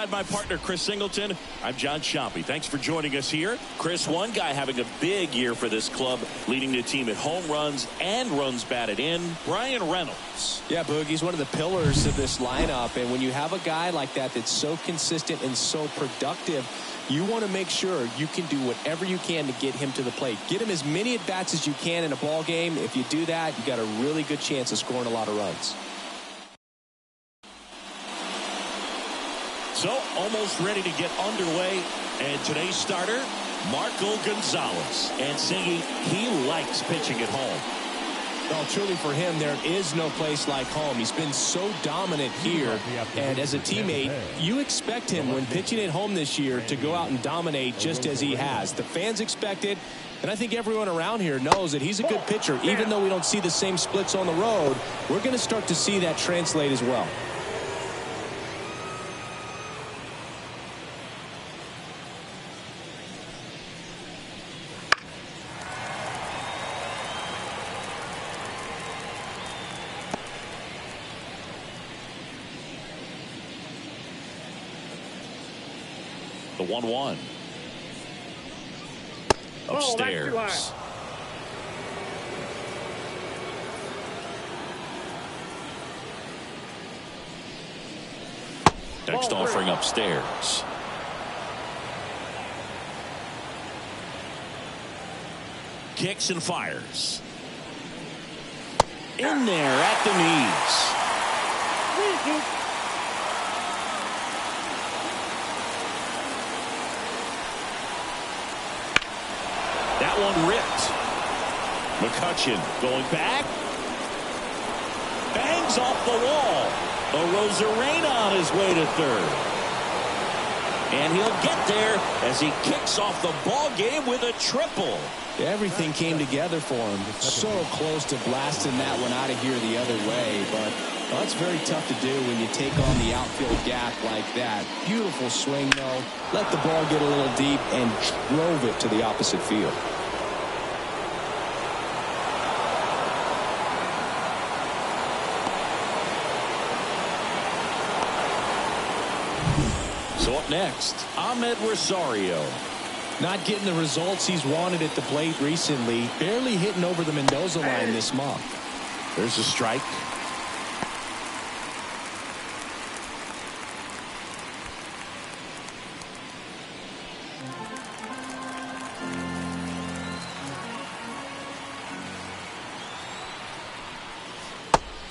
alongside my partner, Chris Singleton, I'm John Shoppy. Thanks for joining us here. Chris, one guy having a big year for this club, leading the team at home runs and runs batted in, Brian Reynolds. Yeah, Boog, he's one of the pillars of this lineup, and when you have a guy like that that's so consistent and so productive, you want to make sure you can do whatever you can to get him to the plate. Get him as many at-bats as you can in a ball game. If you do that, you got a really good chance of scoring a lot of runs. So, almost ready to get underway. And today's starter, Marco Gonzalez. And saying he likes pitching at home. Well, truly for him, there is no place like home. He's been so dominant here. And as a teammate, you expect him when pitching at home this year to go out and dominate just as he has. The fans expect it. And I think everyone around here knows that he's a good pitcher. Even though we don't see the same splits on the road, we're going to start to see that translate as well. The 1-1. Upstairs. Next offering upstairs. Kicks and fires. In there at the knees. That one ripped. McCutcheon going back. Bangs off the wall. Arozarena on his way to third. And he'll get there as he kicks off the ball game with a triple. Everything came together for him. So close to blasting that one out of here the other way. But well, that's very tough to do when you take on the outfield gap like that. Beautiful swing, though. Let the ball get a little deep and drove it to the opposite field. So up next, Ahmed Rosario. Not getting the results he's wanted at the plate recently. Barely hitting over the Mendoza line this month. There's a strike.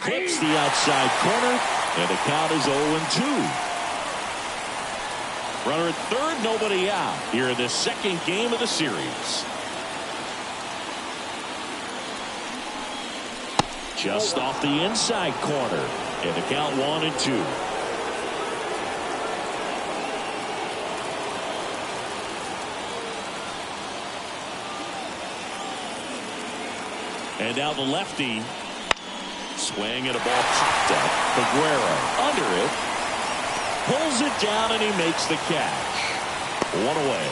Clips the outside corner, and the count is 0-2. Runner at third, nobody out here in the second game of the series. Just off the inside corner, and the count 1-2. And now the lefty. Swing and a ball popped up. Aguero under it. Pulls it down and he makes the catch. One away.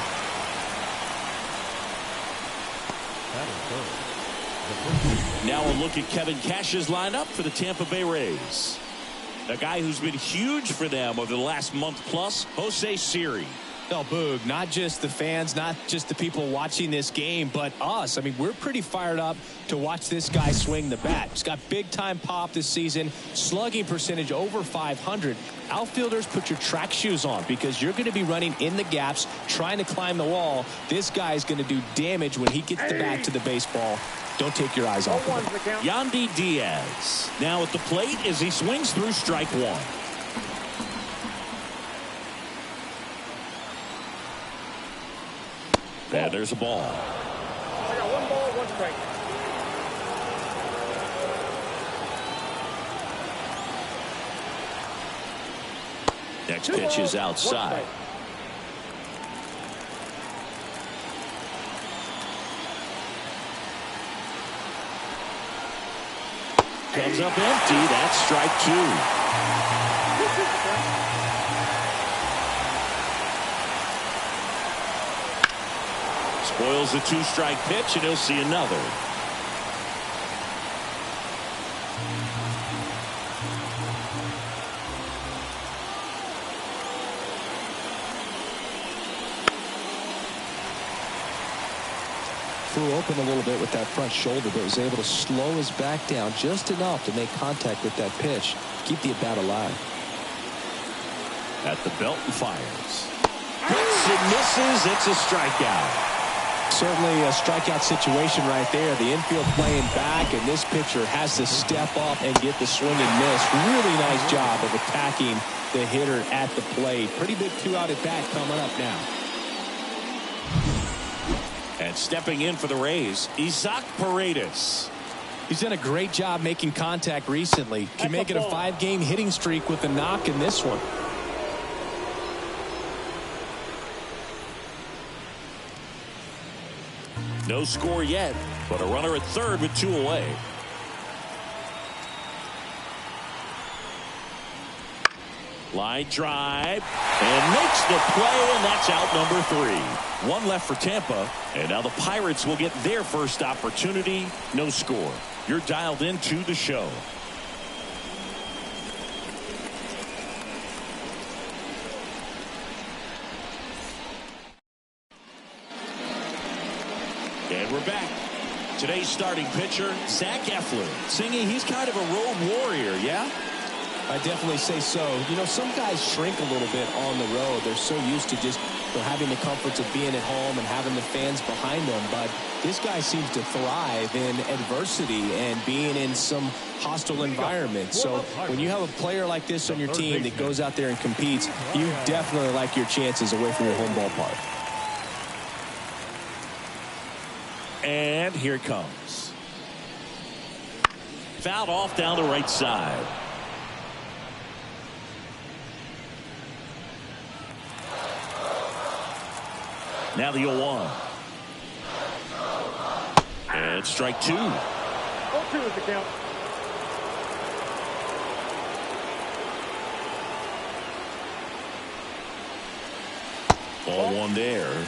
Now a look at Kevin Cash's lineup for the Tampa Bay Rays. A guy who's been huge for them over the last month plus, Jose Siri. Well, Boog, not just the fans, not just the people watching this game, but us. I mean, we're pretty fired up to watch this guy swing the bat. He's got big-time pop this season, slugging percentage over 500. Outfielders, put your track shoes on because you're going to be running in the gaps, trying to climb the wall. This guy is going to do damage when he gets the bat to the baseball. Don't take your eyes off of him. Yandy Diaz now at the plate as he swings through strike one. And there's a ball. I got 1 ball, 1 strike. Next pitch is outside. Comes up empty. That's strike 2. Spoils the 2-strike pitch, and he'll see another. flew open a little bit with that front shoulder, but was able to slow his back down just enough to make contact with that pitch, keep the at-bat alive. At the belt and fires. Hits and misses. It's a strikeout. Certainly a strikeout situation right there. The infield playing back, and this pitcher has to step up and get the swing and miss. Really nice job of attacking the hitter at the plate. Pretty big two-out at bat coming up now. And stepping in for the Rays, Isaac Paredes. He's done a great job making contact recently. Can make it a 5-game hitting streak with a knock in this one. No score yet, but a runner at third with 2 away. Line drive and makes the play, and that's out number 3. 1 left for Tampa, and now the Pirates will get their first opportunity. No score. You're dialed into the show. And we're back. Today's starting pitcher, Zach Eflin, singing he's kind of a road warrior, yeah? I definitely say so. You know, some guys shrink a little bit on the road. They're so used to just having the comforts of being at home and having the fans behind them. But this guy seems to thrive in adversity and being in some hostile environment. So when you have a player like this on your team that goes out there and competes, you definitely like your chances away from your home ballpark. And here it comes. Fouled off down the right side. Now the 0-1. And strike 2. 0-2 is the count. Ball 1 there.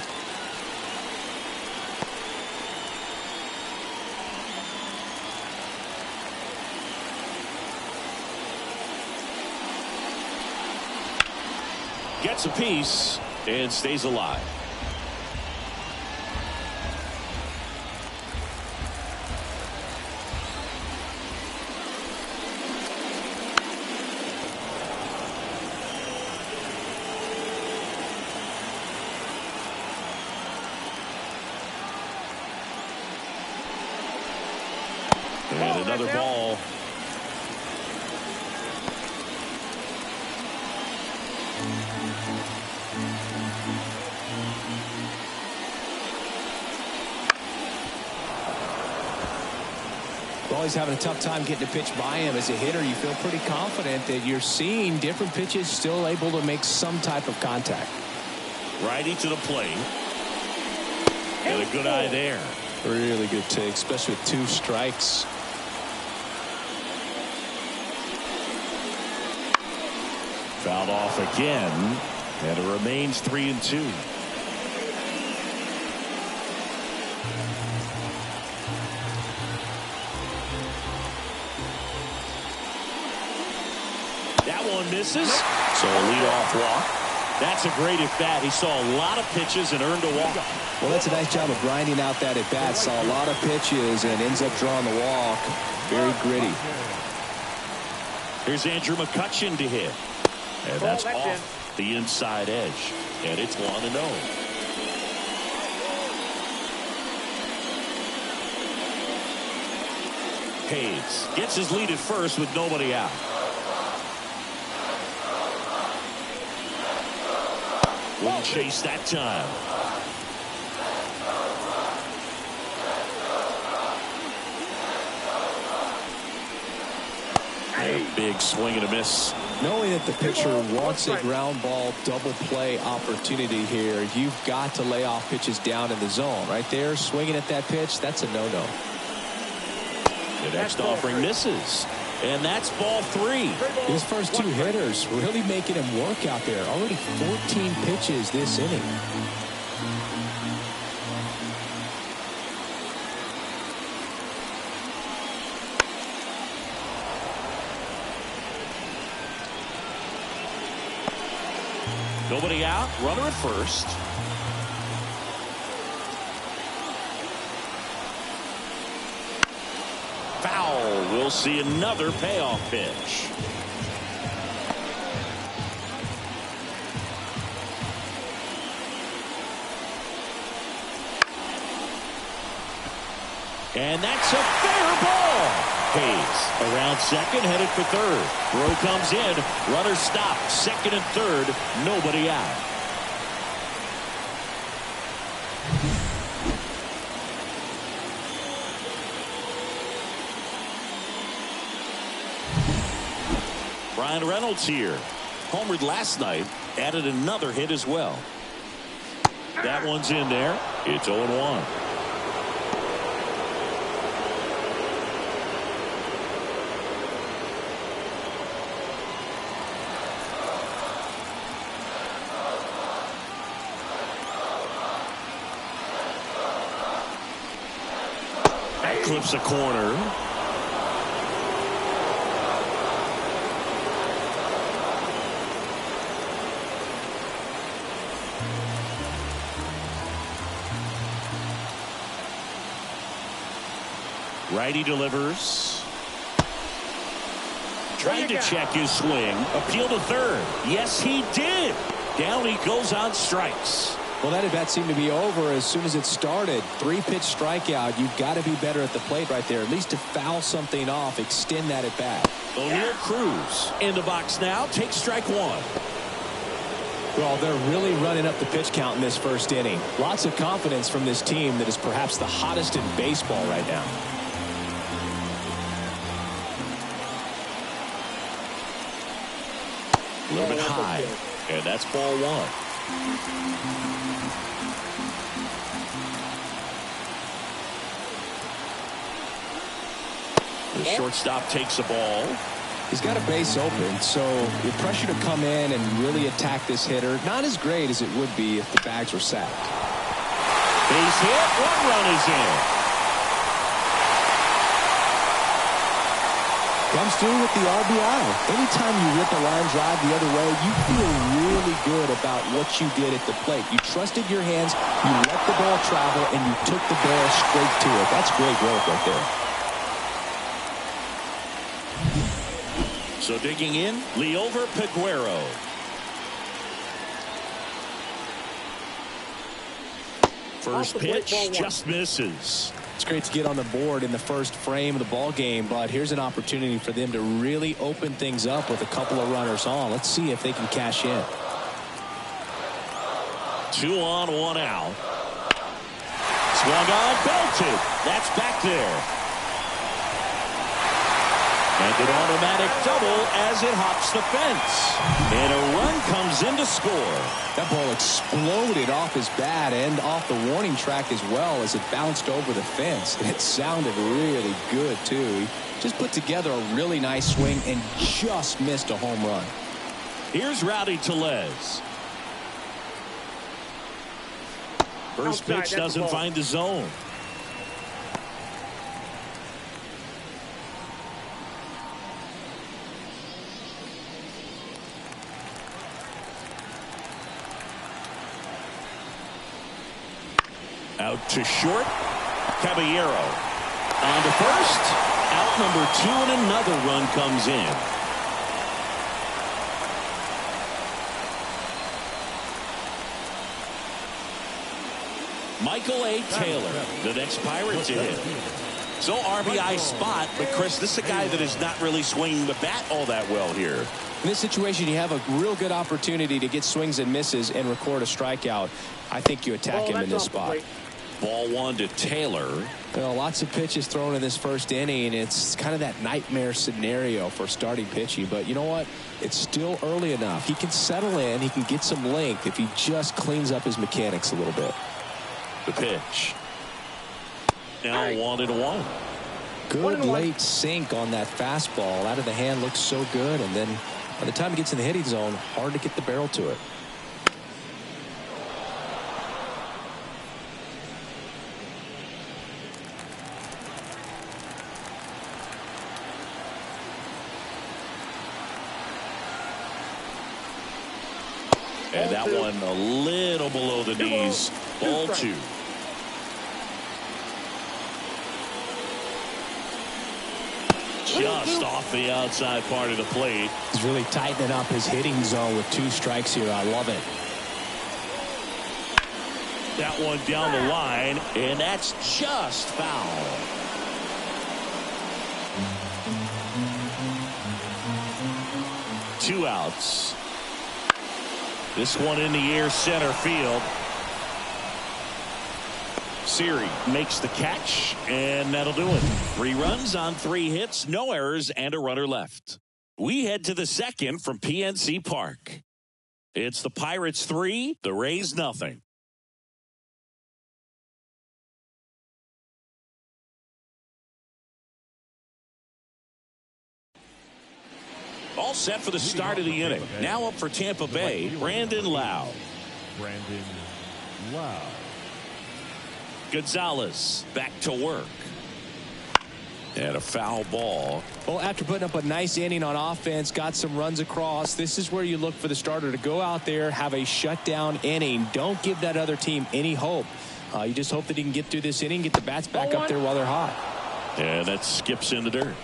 Gets a piece and stays alive. And another ball. Always having a tough time getting a pitch by him. As a hitter, you feel pretty confident that you're seeing different pitches still able to make some type of contact. Righty to the plate. And a good eye there. Really good take, especially with 2 strikes. Fouled off again, and it remains 3-2. That one misses. So a leadoff walk. That's a great at-bat. He saw a lot of pitches and earned a walk. Well, that's a nice job of grinding out that at-bat. Saw a lot of pitches and ends up drawing the walk. Very gritty. Here's Andrew McCutchen to hit. And that's off the inside edge. And it's 1-0. Hayes gets his lead at first with nobody out. Wouldn't chase that time. And a big swing and a miss. Knowing that the pitcher wants a ground ball double play opportunity here, you've got to lay off pitches down in the zone. Right there, swinging at that pitch, that's a no-no. The next offering misses. And that's ball 3. His first 2 hitters really making him work out there. Already 14 pitches this inning. Nobody out. Runner at first. foul. We'll see another payoff pitch. And that's a fair ball. Hayes around second, headed for third. Throw comes in. Runner stopped. Second and third. Nobody out. Ryan Reynolds here. Homered last night. Added another hit as well. That one's in there. It's 0-1. Clips a corner. Righty delivers. Trying to check his swing. Appeal to third. Yes, he did. Down he goes on strikes. Well, that at bat seemed to be over as soon as it started. 3-pitch strikeout. You've got to be better at the plate right there, at least to foul something off, extend that at bat. O'Neill Cruz in the box now. Takes strike one. Well, they're really running up the pitch count in this first inning. Lots of confidence from this team that is perhaps the hottest in baseball right now. A little bit high, and that's ball one. The shortstop takes the ball. He's got a base open, so the pressure to come in and really attack this hitter, not as great as it would be if the bags were sacked. Base hit, one run is in. Comes through with the RBI. Anytime you rip a line drive the other way, you feel really good about what you did at the plate. You trusted your hands, you let the ball travel, and you took the ball straight to it. That's great work right there. So digging in, Liover Peguero. First pitch just misses. It's great to get on the board in the first frame of the ball game, but here's an opportunity for them to really open things up with a couple of runners on. Let's see if they can cash in. 2 on, 1 out. Swung on, belted. That's back there. And an automatic double as it hops the fence. And a run comes in to score. That ball exploded off his bat and off the warning track as well as it bounced over the fence. And it sounded really good, too. He just put together a really nice swing and just missed a home run. Here's Rowdy Tellez. First pitch doesn't find the zone. Out to short. Caballero on to first. Out number 2, and another run comes in. Michael A. Taylor, the next Pirate to hit. So RBI spot, but Chris, this is a guy that is not really swinging the bat all that well here. In this situation, you have a real good opportunity to get swings and misses and record a strikeout. I think you attack him in this spot. Ball 1 to Taylor. Well, lots of pitches thrown in this first inning. It's kind of that nightmare scenario for starting pitching. But you know what? It's still early enough. He can settle in. He can get some length if he just cleans up his mechanics a little bit. The pitch. Now 1-1. Good late sink on that fastball. Out of the hand looks so good. And then by the time it gets in the hitting zone, hard to get the barrel to it. And that one a little below the knees. Ball 2. just off the outside part of the plate. He's really tightening up his hitting zone with 2 strikes here. I love it. That one down the line, and that's just foul. Two outs. This one in the air, center field. Siri makes the catch, and that'll do it. 3 runs on 3 hits, no errors, and a runner left. We head to the second from PNC Park. It's the Pirates 3, the Rays nothing. All set for the start of the inning. Now up for Tampa Bay, Brandon Lau. Gonzalez back to work. And a foul ball. Well, after putting up a nice inning on offense, got some runs across, this is where you look for the starter to go out there, have a shutdown inning. Don't give that other team any hope. You just hope that he can get through this inning, get the bats back up there while they're hot. And that skips in the dirt.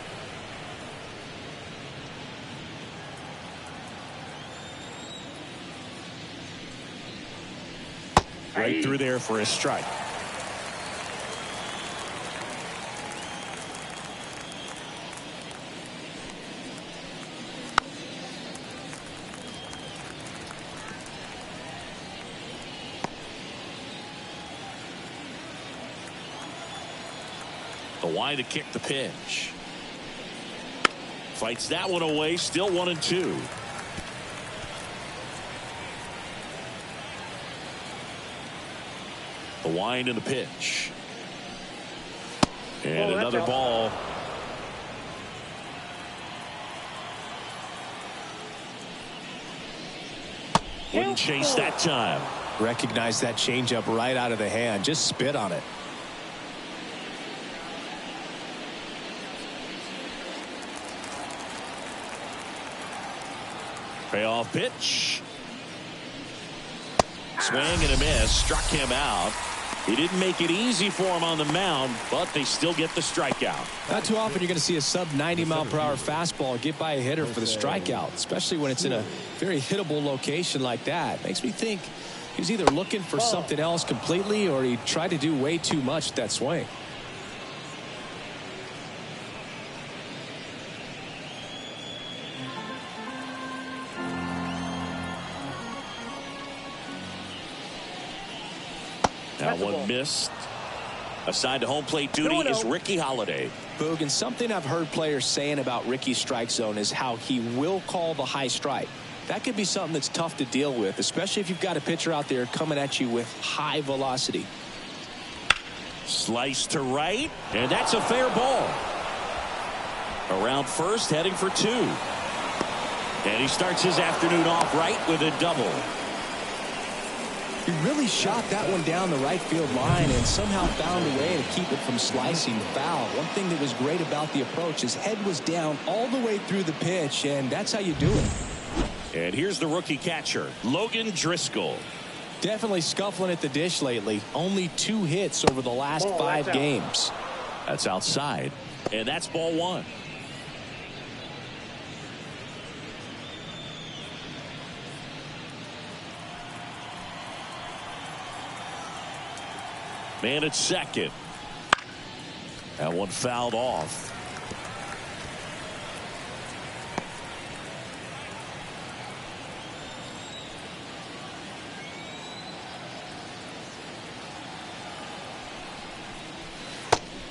Right through there for a strike. The wide to kick the pitch. Fights that one away. Still 1-2. The wind and the pitch. And another ball. Wouldn't chase that time. Recognize that changeup right out of the hand. Just spit on it. Payoff pitch. Swing and a miss. Struck him out. He didn't make it easy for him on the mound, but they still get the strikeout. Not too often you're going to see a sub 90-mile-per-hour fastball get by a hitter for the strikeout, especially when it's in a very hittable location like that. Makes me think he was either looking for something else completely or he tried to do way too much with that swing. That one missed. Assigned to home plate duty is Ricky Holiday. Boog, and something I've heard players saying about Ricky's strike zone is how he will call the high strike. That could be something that's tough to deal with, especially if you've got a pitcher out there coming at you with high velocity. Slice to right, and that's a fair ball. Around first, heading for 2. And he starts his afternoon off right with a double. He really shot that one down the right field line and somehow found a way to keep it from slicing foul. One thing that was great about the approach, his head was down all the way through the pitch, and that's how you do it. And here's the rookie catcher, Logan Driscoll. Definitely scuffling at the dish lately. Only 2 hits over the last 5 games. That's outside, and that's ball 1. Man at second. That one fouled off.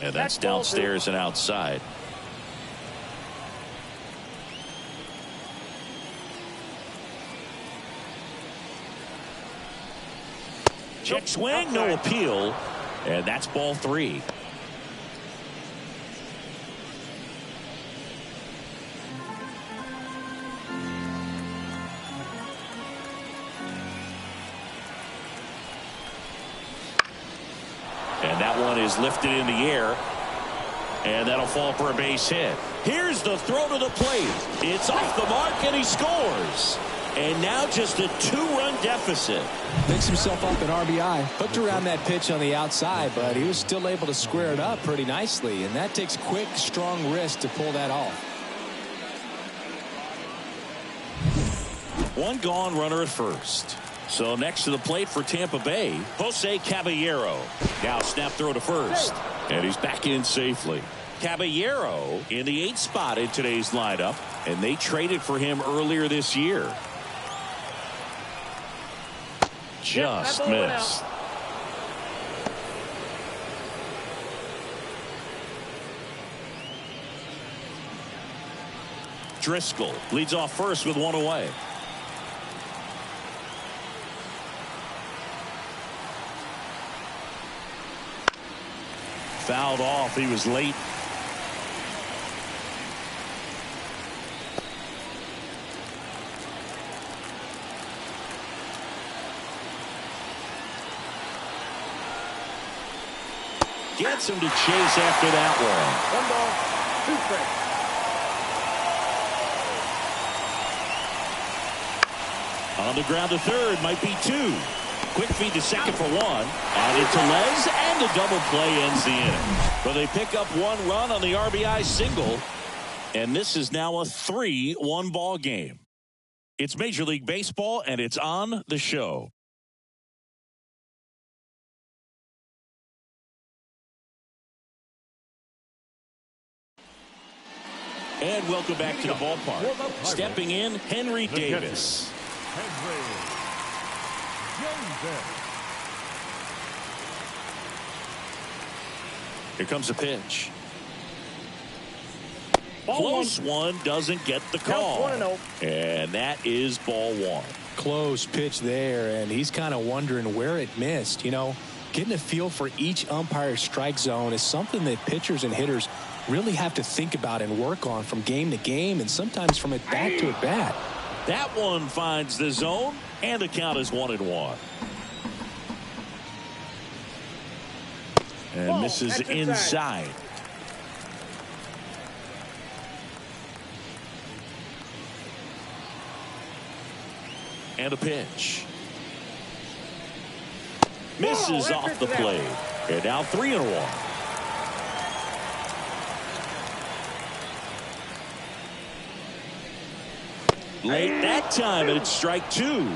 And that's downstairs and outside. Check swing, no appeal. And that's ball 3. And that one is lifted in the air. And that'll fall for a base hit. Here's the throw to the plate. It's off the mark and he scores. And now just a 2-run deficit. Picks himself up an RBI. Hooked around that pitch on the outside, but he was still able to square it up pretty nicely. And that takes quick, strong wrist to pull that off. One gone, runner at first. So next to the plate for Tampa Bay, Jose Caballero. Now snap throw to first. And he's back in safely. Caballero in the 8th spot in today's lineup. And they traded for him earlier this year. Just missed. Driscoll leads off first with one away. Fouled off. He was late. Gets him to chase after that one. 1 ball, 2 strikes. On the ground to third, might be 2. Quick feed to second for 1. Added to Lez, and a double play ends the inning. But they pick up 1 run on the RBI single, and this is now a 3-1 ball game. It's Major League Baseball, and it's on the show. And welcome back to the ballpark. Stepping in, Henry Davis. Here comes a pitch. Close one, doesn't get the call. And that is ball 1. Close pitch there, and he's kind of wondering where it missed. You know, getting a feel for each umpire's strike zone is something that pitchers and hitters really have to think about and work on from game to game, and sometimes from at bat to at bat. That one finds the zone, and the count is 1-1. And misses inside. And a pitch. Misses off the plate. And now 3-1. Late that time, and it's strike 2.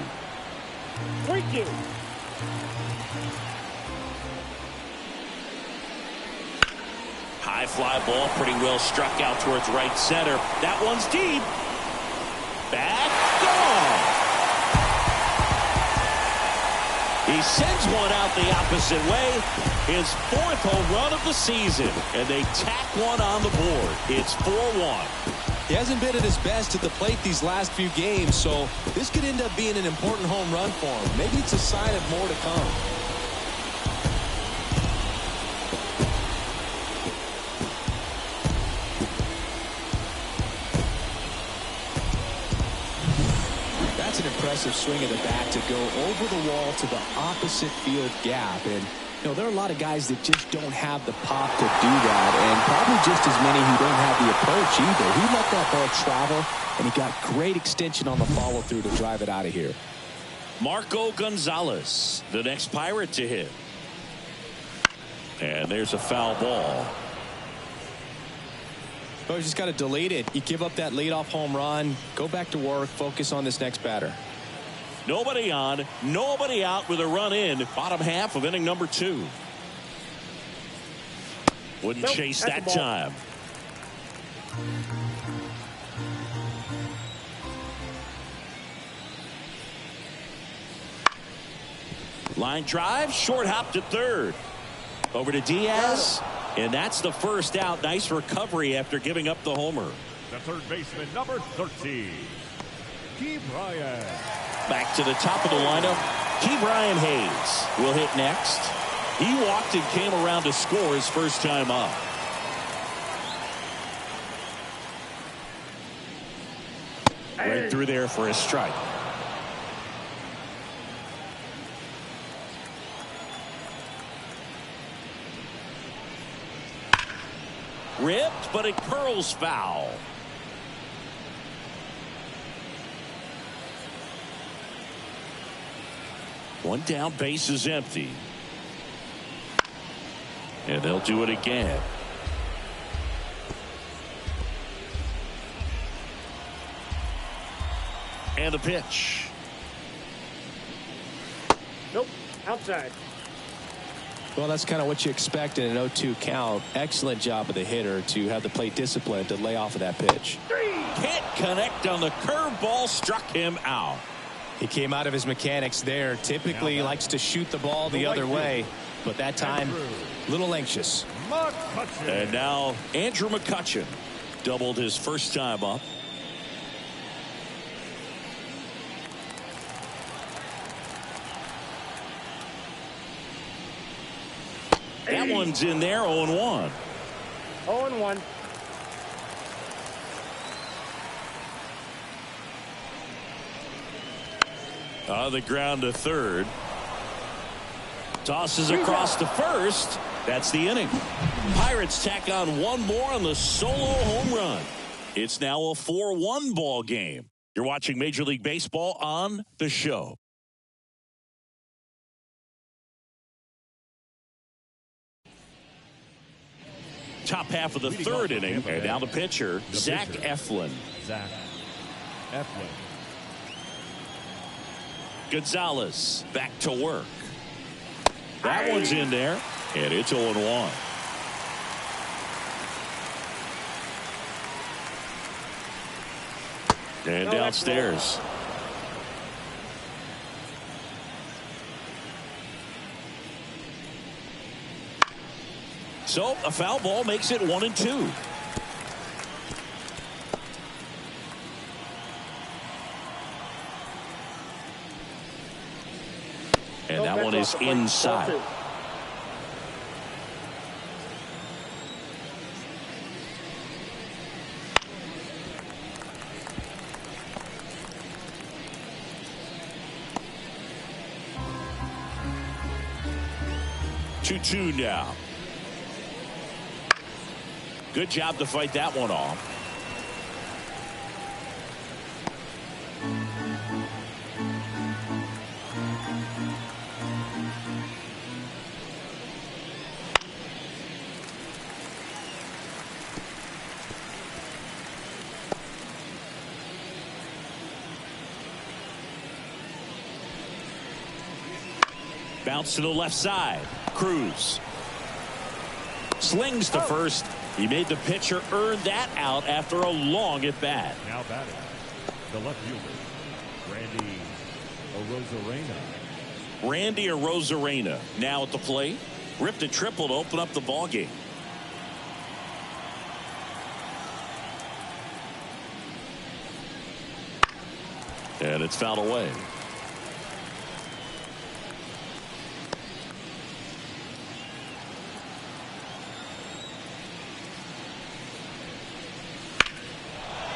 High fly ball, pretty well struck out towards right center. That one's deep. Back, gone. He sends one out the opposite way. His 4th home run of the season, and they tack one on the board. It's 4-1. He hasn't been at his best at the plate these last few games, so this could end up being an important home run for him. Maybe it's a sign of more to come. That's an impressive swing of the bat to go over the wall to the opposite field gap. And you know, there are a lot of guys that just don't have the pop to do that, and probably just as many who don't have the approach either. He let that ball travel, and he got great extension on the follow-through to drive it out of here. Marco Gonzalez, the next Pirate to hit. And there's a foul ball. Oh, you just got to delete it. You give up that leadoff home run, go back to work, focus on this next batter. Nobody on, nobody out with a run in. Bottom half of inning number 2. Wouldn't chase that time. Line drive, short hop to third. Over to Diaz, and that's the first out. Nice recovery after giving up the homer. The third baseman, number 13, Key Bryant. Back to the top of the lineup, Ke'Bryan Hayes will hit next. He walked and came around to score his first time up. Right through there for a strike. Ripped, but it curls foul. One down, base is empty. And they'll do it again. And the pitch. Nope. Outside. Well, that's kind of what you expect in an 0-2 count. Excellent job of the hitter to have the plate discipline to lay off of that pitch. Can't connect on the curveball, struck him out. He came out of his mechanics there. Typically likes to shoot the ball the other way, but that time a little anxious. And now Andrew McCutchen doubled his first time up. That one's in there, 0-1. 0-1. On the ground to third. Tosses across to first. That's the inning. Pirates tack on one more on the solo home run. It's now a 4-1 ball game. You're watching Major League Baseball on The Show. Top half of the third inning, and now the pitcher, Zach Eflin. Zach Eflin. Gonzalez back to work. That one's in there, and it's 0-1. And downstairs. So a foul ball makes it 1-2. And that one is inside. Two now. Good job to fight that one off. Bounce to the left side. Cruz slings to first. He made the pitcher earn that out after a long at bat. Now batting, the left fielder, Randy Arozarena. Randy Arozarena now at the plate. Ripped a triple to open up the ball game. And it's fouled away.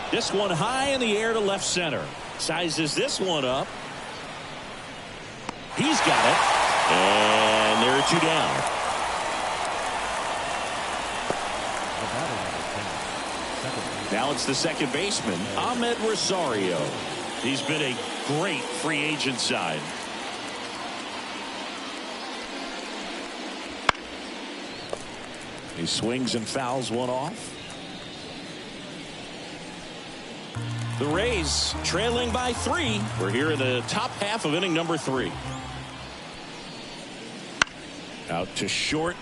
This one high in the air to left center. Sizes this one up. He's got it. And there are two down. Now it's the second baseman, Ahmed Rosario. He's been a great free agent sign. He swings and fouls one off. The Rays trailing by 3. We're here in the top half of inning number 3. Out to short.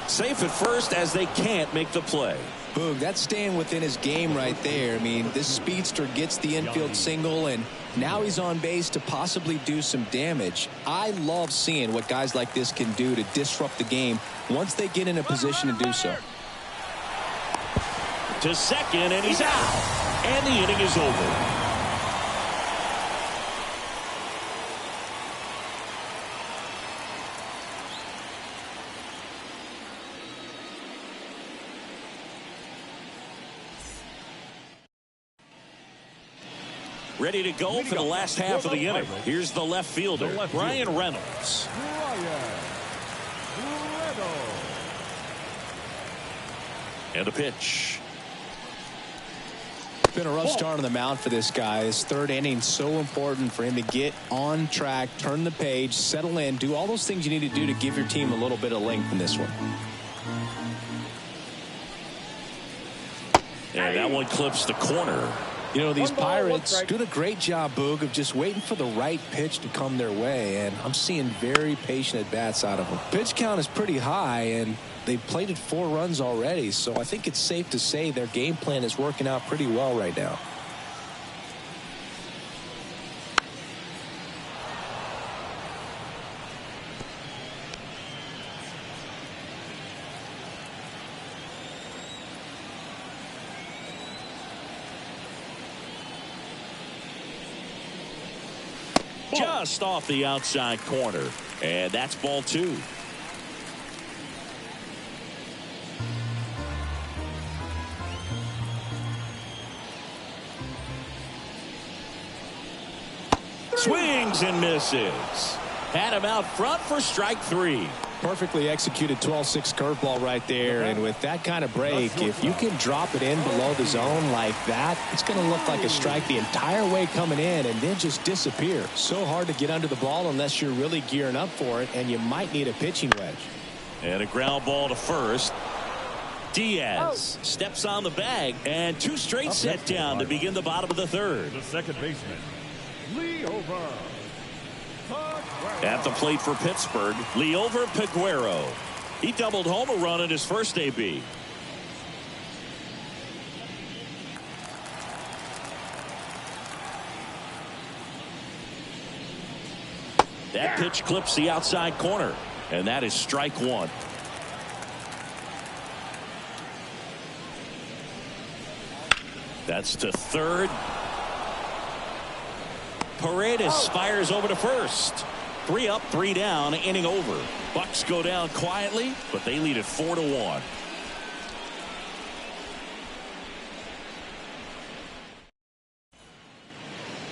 Safe at first as they can't make the play. Boog, that's staying within his game right there. I mean, this speedster gets the infield single, and now he's on base to possibly do some damage. I love seeing what guys like this can do to disrupt the game once they get in a position to do so. To second, and he's out. And the inning is over. Ready to go for the last half of the inning. Here's the left fielder, Brian Reynolds. And a pitch. It's been a rough start on the mound for this guy. His third inning, so important for him to get on track, turn the page, settle in, do all those things you need to do to give your team a little bit of length in this one. And that one clips the corner. You know, these Pirates doing a great job, Boog, of just waiting for the right pitch to come their way, and I'm seeing very patient at-bats out of them. Pitch count is pretty high, and they've plated 4 runs already, so I think it's safe to say their game plan is working out pretty well right now. Just off the outside corner, and that's ball 2. Swings and misses. Had him out front for strike 3. Perfectly executed 12-6 curveball right there, and with that kind of break, if you can drop it in below the zone like that, it's going to look like a strike the entire way coming in and then just disappear. So hard to get under the ball unless you're really gearing up for it, and you might need a pitching wedge. And a ground ball to first. Diaz steps on the bag, and 2 straight set down to begin the bottom of the 3rd. The second baseman, Lee Over. At the plate for Pittsburgh, Liover Peguero. He doubled home a run in his first AB. That pitch clips the outside corner, and that is strike 1. That's to third. Paredes fires over to first. 3 up, 3 down, inning over. Bucks go down quietly, but they lead it 4-1.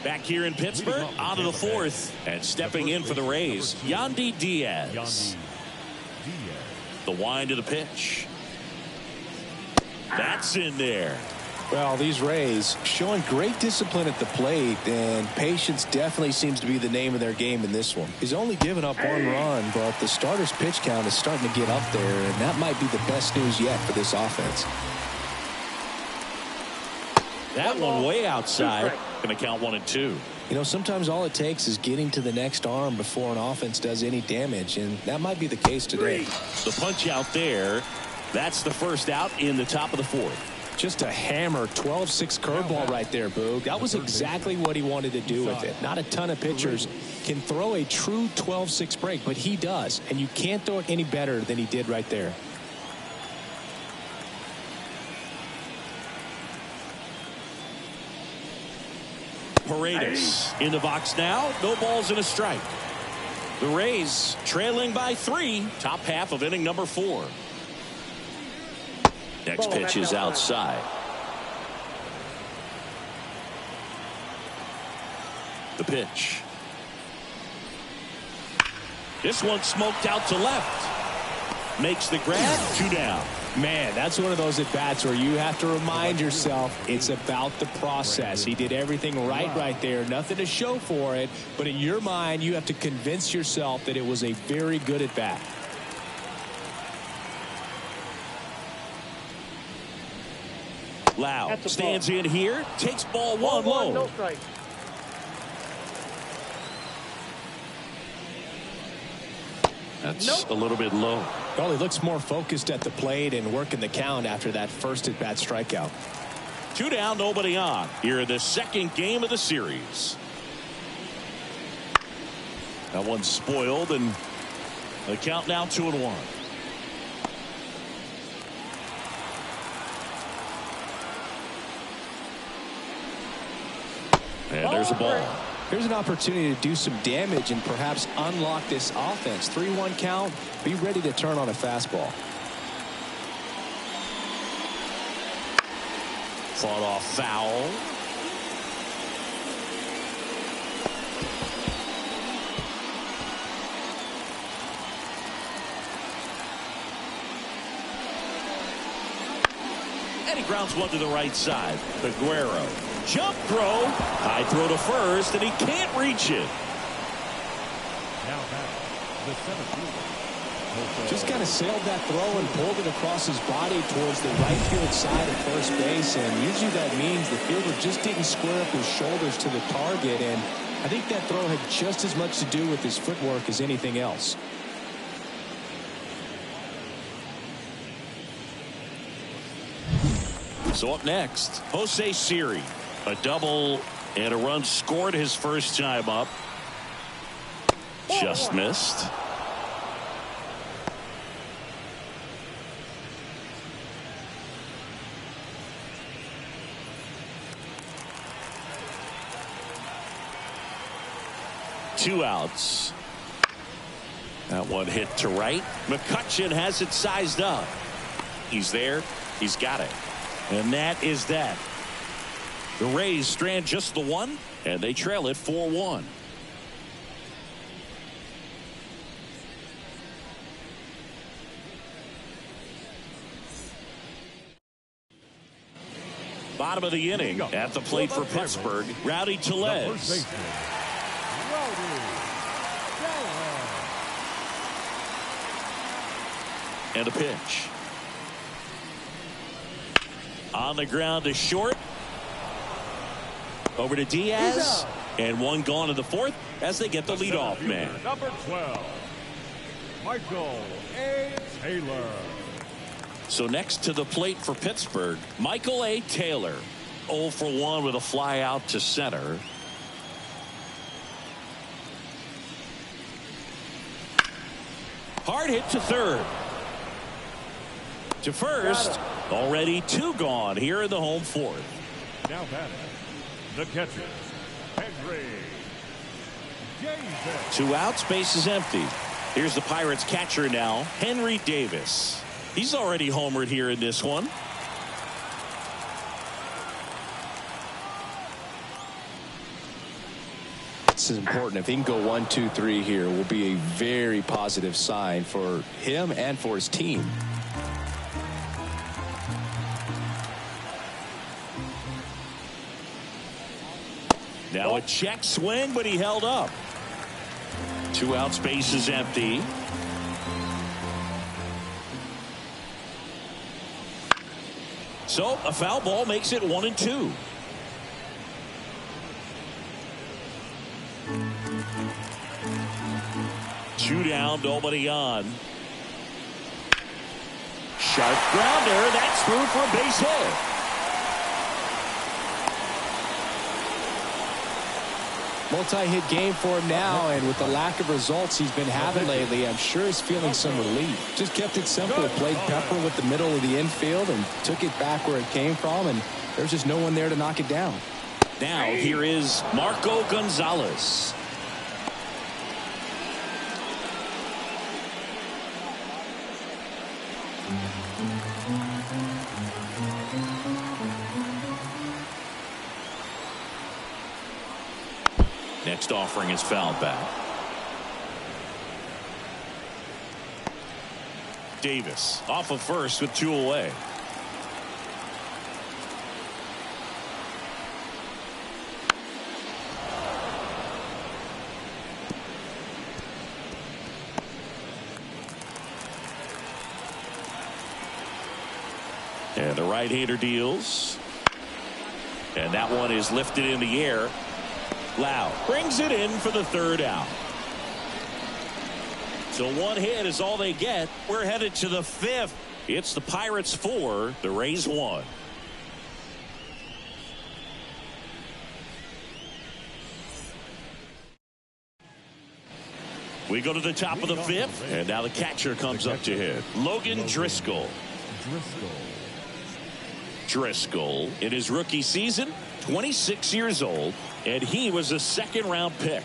Back here in Pittsburgh, out of the 4th, and stepping in for the Rays, Yandy Diaz. The wind of the pitch. That's in there. Well, these Rays showing great discipline at the plate, and patience definitely seems to be the name of their game in this one. He's only given up 1 run, but the starter's pitch count is starting to get up there, and that might be the best news yet for this offense. That one way outside. Going to count 1 and 2. You know, sometimes all it takes is getting to the next arm before an offense does any damage, and that might be the case today. The punch out there. That's the first out in the top of the 4th. Just a hammer 12-6 curveball right there, Boog. That was exactly what he wanted to do with it. Not a ton of pitchers can throw a true 12-6 break, but he does, and you can't throw it any better than he did right there. Paredes in the box now. No balls and a strike. The Rays trailing by 3. Top half of inning number 4. Next pitch is outside. The pitch. This one smoked out to left. Makes the grab. 2 down. Man, that's one of those at-bats where you have to remind yourself it's about the process. He did everything right there. Nothing to show for it. But in your mind, you have to convince yourself that it was a very good at-bat. Lau stands in here, takes ball 1 low. No strike. That's a little bit low. Well, he looks more focused at the plate and working the count after that first at-bat strikeout. 2 down, nobody on. Here in the second game of the series. That one's spoiled, and the count now 2-1. And there's a ball. Here's an opportunity to do some damage and perhaps unlock this offense. 3-1 count. Be ready to turn on a fastball. Fought off foul. And he grounds one to the right side. Aguero. Jump throw. High throw to first, and he can't reach it. Now back, the center fielder. Just kind of sailed that throw and pulled it across his body towards the right field side of first base. And usually that means the fielder just didn't square up his shoulders to the target. And I think that throw had just as much to do with his footwork as anything else. So up next, Jose Siri. A double and a run scored his first time up. Just missed. Two outs. That one hit to right. McCutchen has it sized up. He's there. He's got it. And that is that. The Rays strand just the one, and they trail it 4-1. Bottom of the inning at the plate for Pittsburgh, Rowdy Tellez. And a pitch. On the ground to short. Over to Diaz. And one gone in the fourth as they get the leadoff man. Number 12, Michael A. Taylor. So next to the plate for Pittsburgh, Michael A. Taylor. 0 for 1 with a fly out to center. Hard hit to third. To first. Already 2 gone here in the home fourth. Now batting, the catcher, Henry Davis. 2 outs, base is empty. Here's the Pirates catcher now, Henry Davis. He's already homered here in this one. This is important. If he can go 1, 2, 3 here, will be a very positive sign for him and for his team. Now a check swing, but he held up. 2 outs, base is empty. So a foul ball makes it 1-2. Two down, nobody on. Sharp grounder, that's through for a base hit. Multi-hit game for him now, and with the lack of results he's been having lately, I'm sure he's feeling some relief. Just kept it simple, played pepper with the middle of the infield and took it back where it came from, and there's just no one there to knock it down. Now here is Marco Gonzalez. Next offering is fouled back. Davis off of first with 2 away. And the right-hander deals. And that one is lifted in the air. Lau brings it in for the 3rd out. So 1 hit is all they get. We're headed to the 5th. It's the Pirates 4, the Rays 1. We go to the top of the 5th, and now the catcher comes up to hit. Logan Driscoll. Driscoll in his rookie season, 26 years old, and he was a 2nd-round pick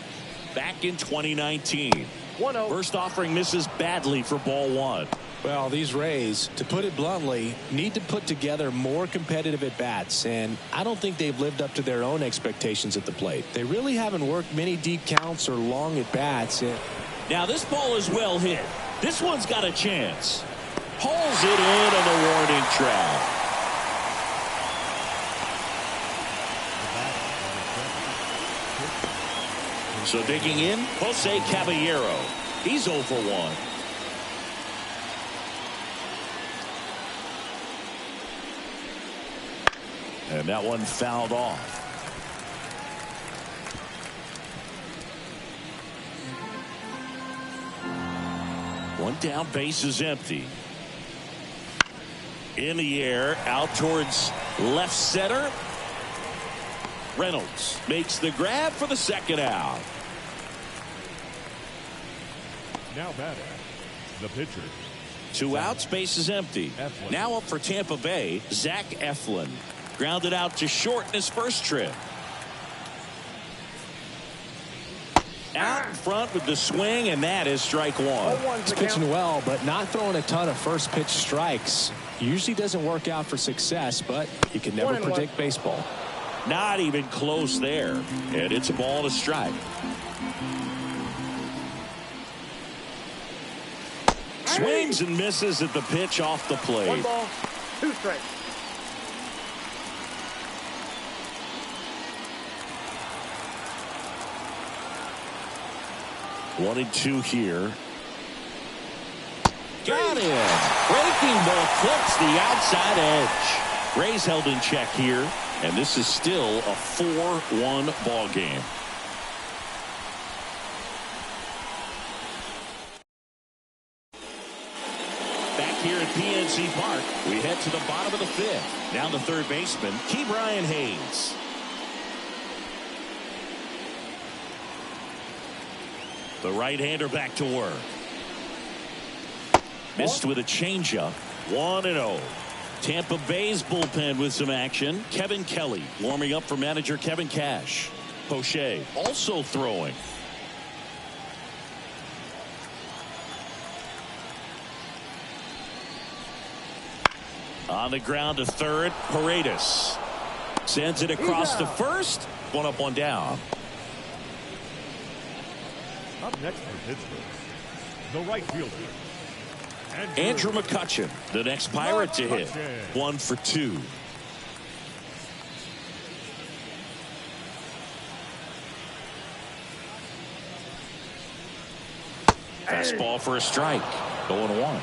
back in 2019. 1-0. First offering misses badly for ball 1. Well, these Rays, to put it bluntly, need to put together more competitive at-bats, and I don't think they've lived up to their own expectations at the plate. They really haven't worked many deep counts or long at-bats. Now this ball is well hit. This one's got a chance. Pulls it in on the warning track. So digging in, Jose Caballero. He's 0 for 1. And that one fouled off. One down, base is empty. In the air, out towards left center. Reynolds makes the grab for the second out. Now batting, the pitcher. 2 outs, base is empty. Eflin. Now up for Tampa Bay, Zach Eflin. Grounded out to short in his first trip. Out in front with the swing, and that is strike 1. He's pitching well, but not throwing a ton of first pitch strikes. Usually doesn't work out for success, but you can never predict baseball. Not even close there. And it's a ball to strike. Swings and misses at the pitch off the plate. 1 ball, 2 strikes. One and 2 here. Got him. Breaking ball clips the outside edge. Rays held in check here, and this is still a 4-1 ball game. Back here at PNC Park, we head to the bottom of the 5th. Down the third baseman, Brian Hayes. The right-hander back to work. Missed with a changeup. 1-0. Tampa Bay's bullpen with some action. Kevin Kelly warming up for manager Kevin Cash. Poche also throwing. On the ground to third, Paredes sends it across to first. 1 up, 1 down. Up next for Pittsburgh, the right fielder, Andrew McCutchen, the next Pirate to hit. 1 for 2. Fastball for a strike. 0-1.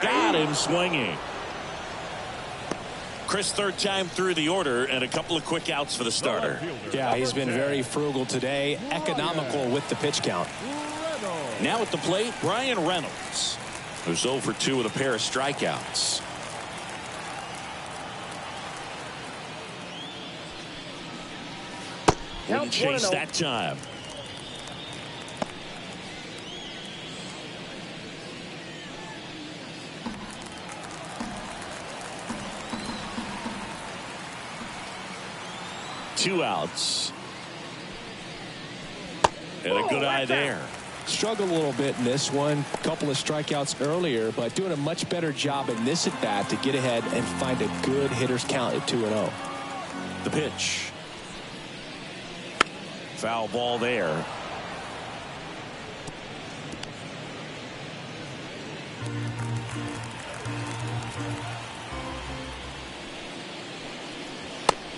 Got him swinging. Chris, third time through the order, and a couple of quick outs for the starter. Yeah, he's been very frugal today, economical with the pitch count. Now at the plate, Brian Reynolds, who's 0 for 2 with a pair of strikeouts. Wouldn't chase that time. Two outs. And a good eye there. Struggled a little bit in this one. Couple of strikeouts earlier, but doing a much better job in this at bat to get ahead and find a good hitter's count at 2-0. The pitch. Foul ball there.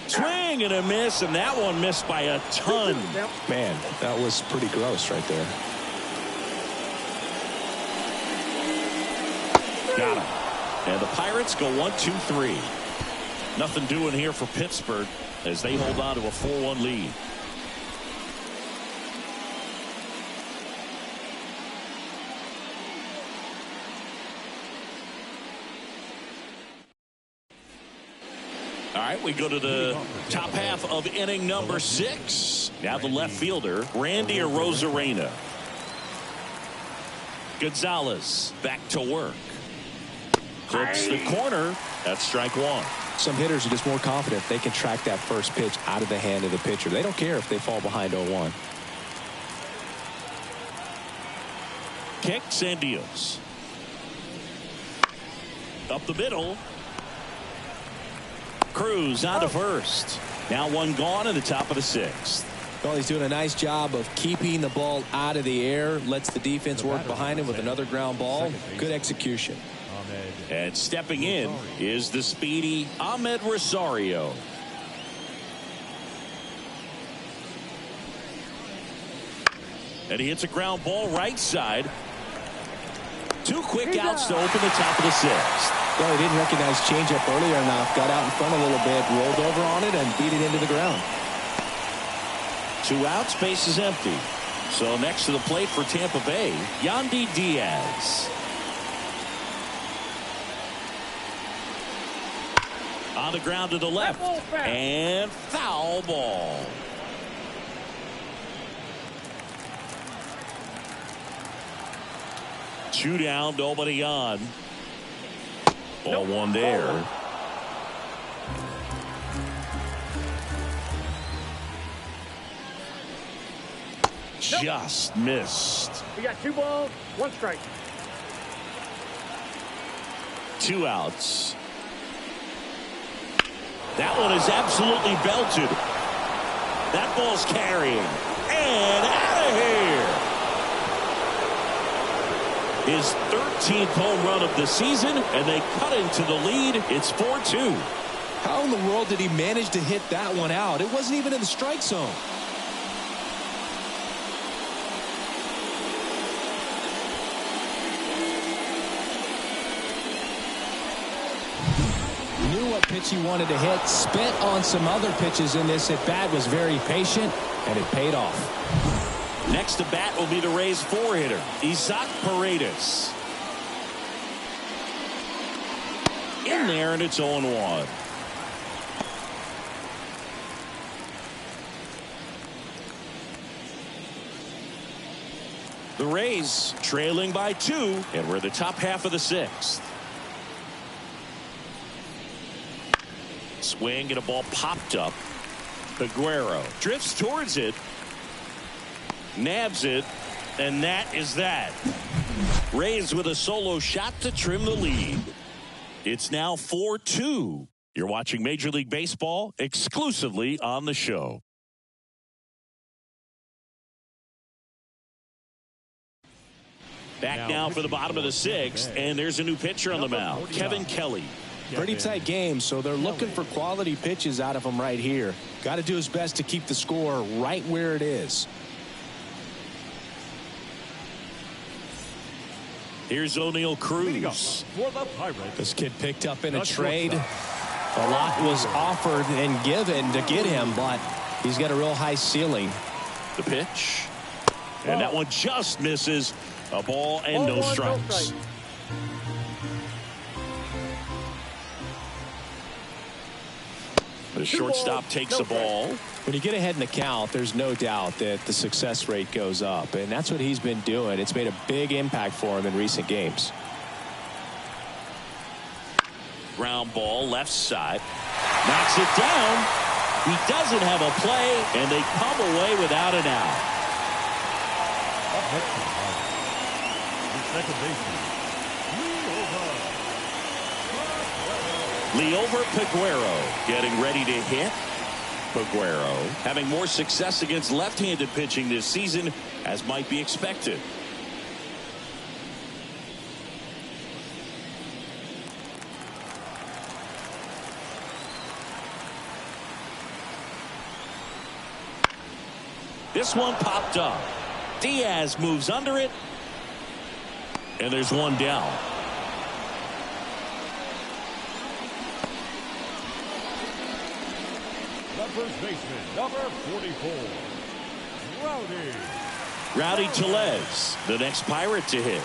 Swing and a miss, and that one missed by a ton. Man, that was pretty gross right there. Got him. And the Pirates go 1-2-3. Nothing doing here for Pittsburgh as they hold on to a 4-1 lead. All right, we go to the top half of inning number 6. Now the left fielder, Randy Arozarena. Gonzalez back to work. Clips the corner. That's strike 1. Some hitters are just more confident they can track that first pitch out of the hand of the pitcher. They don't care if they fall behind 0-1. Kicks and deals. Up the middle. Cruz on to first. Now one gone in the top of the 6th. Well, he's doing a nice job of keeping the ball out of the air. Lets the defense work behind him with another ground ball. Good execution. And stepping in is the speedy Ahmed Rosario. And he hits a ground ball right side. 2 quick outs to open the top of the 6th. Well, he didn't recognize changeup earlier enough. Got out in front a little bit, rolled over on it, and beat it into the ground. 2 outs, base is empty. So next to the plate for Tampa Bay, Yandy Diaz. On the ground to the left. And foul ball. Two down, nobody on. Ball one there. Just missed. We got 2 balls, 1 strike. 2 outs. That one is absolutely belted. That ball's carrying. And out of here. His 13th home run of the season, and they cut into the lead. It's 4-2. How in the world did he manage to hit that one out? It wasn't even in the strike zone. Knew what pitch he wanted to hit. Spent on some other pitches in this at bat. Was very patient, and it paid off. Next to bat will be the Rays 4-hitter, Isaac Paredes. In there, and it's 0-1. The Rays trailing by 2, and we're the top half of the 6th. Swing and a ball popped up. Aguero drifts towards it. Nabs it, and that is that. Rays with a solo shot to trim the lead. It's now 4-2. You're watching Major League Baseball exclusively on the show. Back now for the bottom of the 6th, and there's a new pitcher on the mound, Kevin Kelly. Pretty tight game, so they're looking for quality pitches out of him right here. Got to do his best to keep the score right where it is. Here's O'Neal Cruz. This kid picked up in a trade. A lot was offered and given to get him, but he's got a real high ceiling. The pitch. And that one just misses. A ball and no strikes. The shortstop takes the ball. When you get ahead in the count, there's no doubt that the success rate goes up, and that's what he's been doing. It's made a big impact for him in recent games. Ground ball left side. Knocks it down. He doesn't have a play, and they come away without an out. Liover Peguero getting ready to hit. Peguero having more success against left-handed pitching this season, as might be expected. This one popped up. Diaz moves under it, and there's one down. First baseman, number 44, Rowdy Tellez, the next Pirate to hit.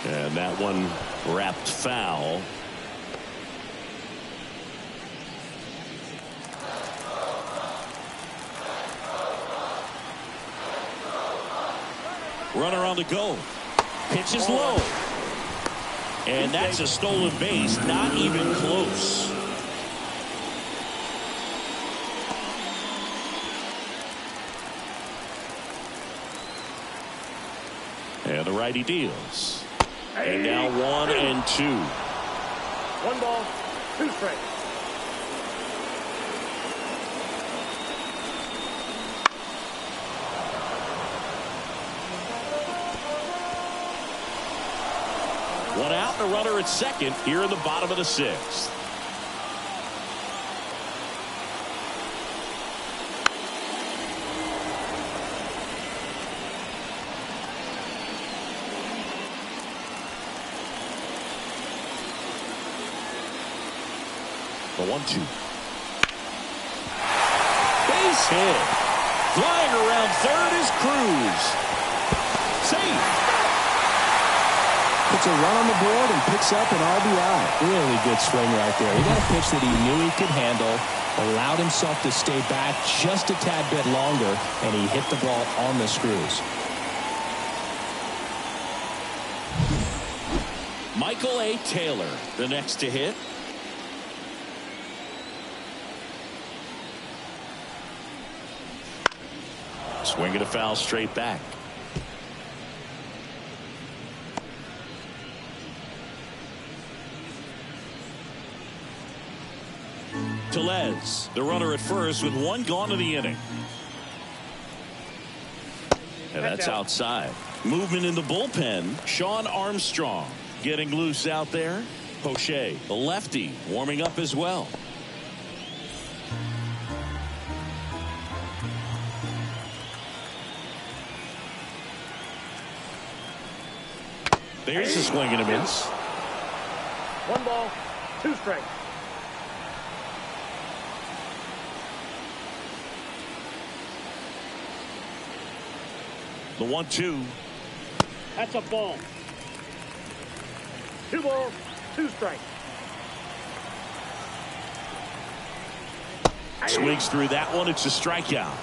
And that one wrapped foul. Runner on the go. Pitch is low. And that's a stolen base, not even close. And the righty deals. And now 1-2. 1 ball, 2 strikes. One out and a runner at second here in the bottom of the 6th. The 1-2. Base hit. Flying around third is Cruz. Safe. Puts a run on the board and picks up an RBI. Really good swing right there. He got a pitch that he knew he could handle, allowed himself to stay back just a tad bit longer, and he hit the ball on the screws. Michael A. Taylor, the next to hit. Swinging a foul straight back. Tellez, the runner at first with 1 gone in the inning. And that's outside. Movement in the bullpen. Sean Armstrong getting loose out there. Poche, the lefty, warming up as well. There's a swing and a miss. 1 ball, 2 strikes. The 1-2. That's a ball. 2 balls, 2 strikes. Swings through that one. It's a strikeout.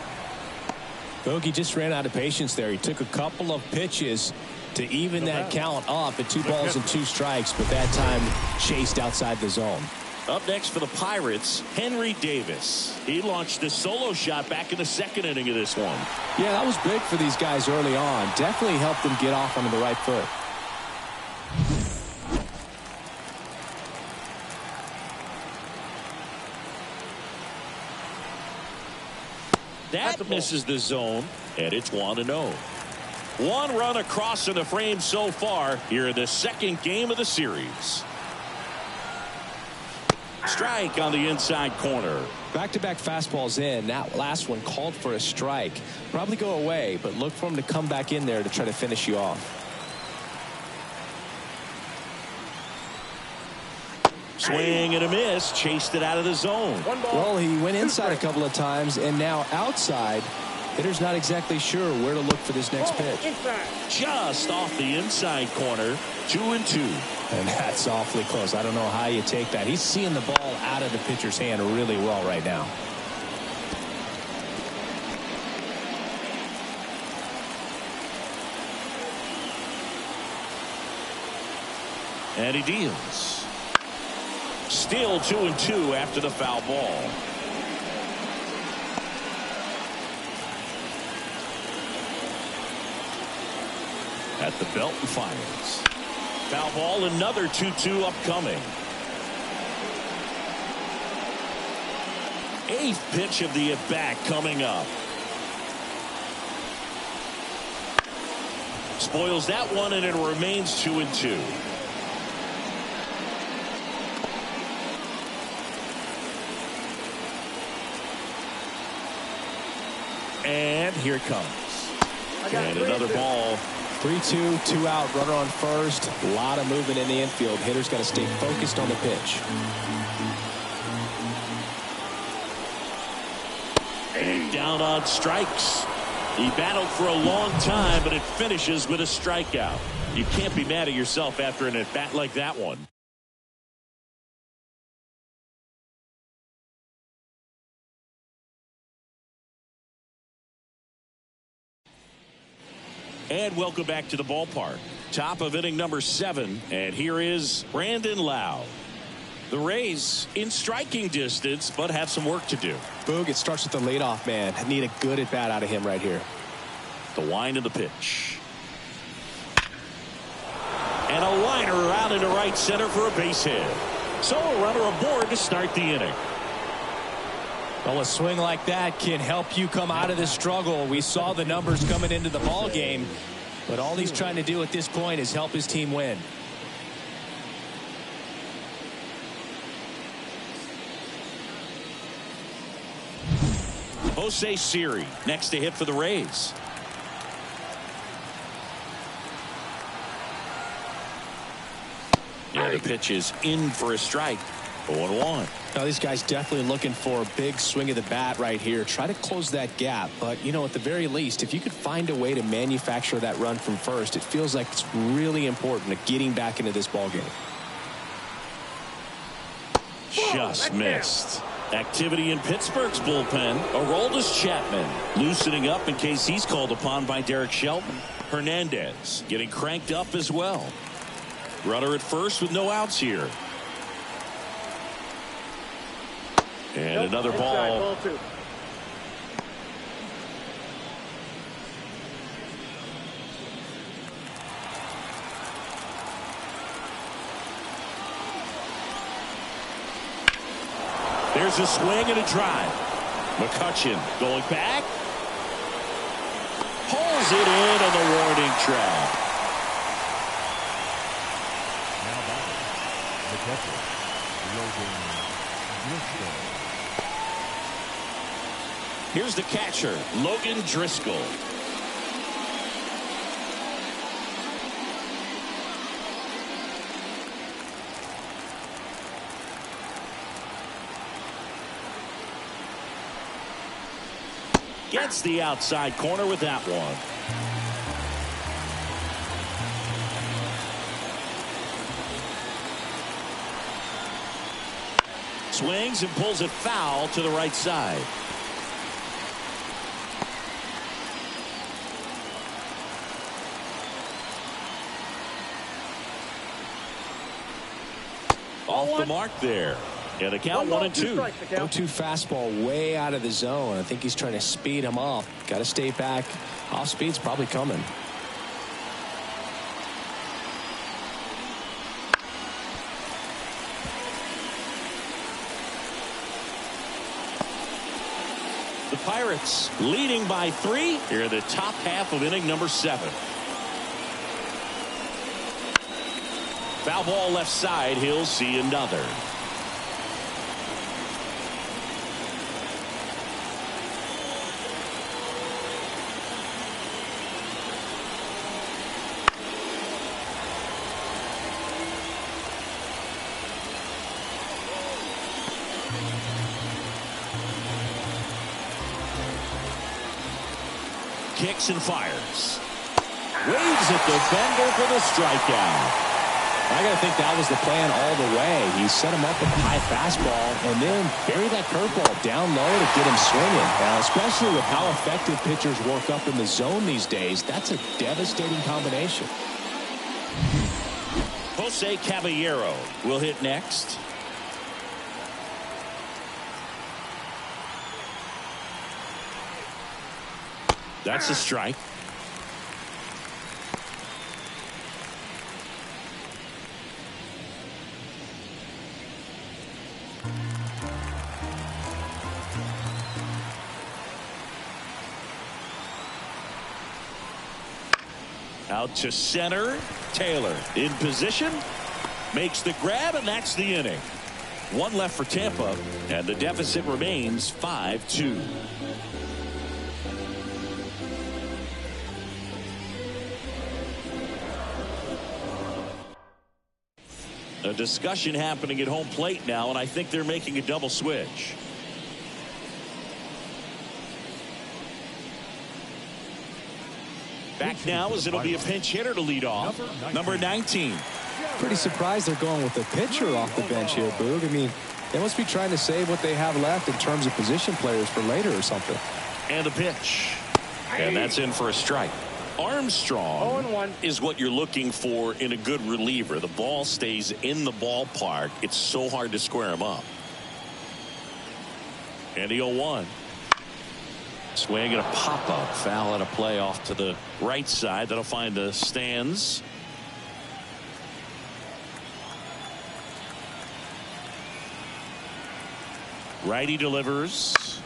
Bogey just ran out of patience there. He took a couple of pitches to even that count up at 2 balls and 2 strikes, but that time chased outside the zone. Up next for the Pirates, Henry Davis. He launched a solo shot back in the 2nd inning of this one. Yeah, that was big for these guys early on. Definitely helped them get off onto the right foot. That misses the zone, and it's 1-0. 1 run across in the frame so far here in the 2nd game of the series. Strike on the inside corner. Back-to-back fastballs in. That last one called for a strike. Probably go away, but look for him to come back in there to try to finish you off. Swing and a miss. Chased it out of the zone. Well, he went inside a couple of times, and now outside. Hitter's not exactly sure where to look for this next pitch. Just off the inside corner. 2-2. And that's awfully close. I don't know how you take that. He's seeing the ball out of the pitcher's hand really well right now. And he deals. Still 2-2 after the foul ball. At the belt and fires. Foul ball, another 2-2 upcoming. 8th pitch of the at-bat coming up. Spoils that one, and it remains 2-2. And here it comes. And another ball. 3-2, 2 out, runner on first. A lot of movement in the infield. Hitter's got to stay focused on the pitch. And down on strikes. He battled for a long time, but it finishes with a strikeout. You can't be mad at yourself after an at-bat like that one. And welcome back to the ballpark. Top of inning number 7, and here is Brandon Lowe. The Rays in striking distance, but have some work to do. Boog, it starts with the leadoff man. I need a good at bat out of him right here. The wind of the pitch. And a liner out into right center for a base hit. So a runner aboard to start the inning. Well, a swing like that can help you come out of this struggle. We saw the numbers coming into the ball game, but all he's trying to do at this point is help his team win. Jose Siri next to hit for the Rays. Yeah, the pitch is in for a strike. 0-1. Now these guys definitely looking for a big swing of the bat right here. Try to close that gap, but you know, at the very least, if you could find a way to manufacture that run from first, it feels like it's really important to getting back into this ball game. Just missed. Activity in Pittsburgh's bullpen. Aroldis Chapman loosening up in case he's called upon by Derek Shelton. Hernandez getting cranked up as well. Runner at first with no outs here. And another ball. There's a swing and a drive. McCutchen going back. Pulls it in on the warning track. Now batting, the catcher, Logan Driscoll. Here's the catcher, Logan Driscoll. Gets the outside corner with that one. Swings and pulls it foul to the right side. Off the mark there. Yeah, the count 1-2. 0-2 fastball way out of the zone. I think he's trying to speed him off. Got to stay back. Off speed's probably coming. The Pirates leading by 3 here in the top half of inning number 7. Foul ball left side. He'll see another. Kicks and fires. Waves at the bender for the strikeout. I got to think that was the plan all the way. He set him up with a high fastball and then bury that curveball down low to get him swinging. Now, especially with how effective pitchers work up in the zone these days, that's a devastating combination. Jose Caballero will hit next. That's a strike. Out to center. Taylor in position. Makes the grab, and that's the inning. 1 left for Tampa, and the deficit remains 5-2. A discussion happening at home plate now, and I think they're making a double switch. Back now as it'll be a pinch hitter to lead off. Number 19. Pretty surprised they're going with the pitcher off the bench here, Boog. I mean, they must be trying to save what they have left in terms of position players for later or something. And the pitch. And that's in for a strike. Armstrong 0-1. is what you're looking for in a good reliever. The ball stays in the ballpark. It's so hard to square him up. And the 0-1. Swing and a pop-up. Foul and a play off to the right side. That'll find the stands. Righty delivers.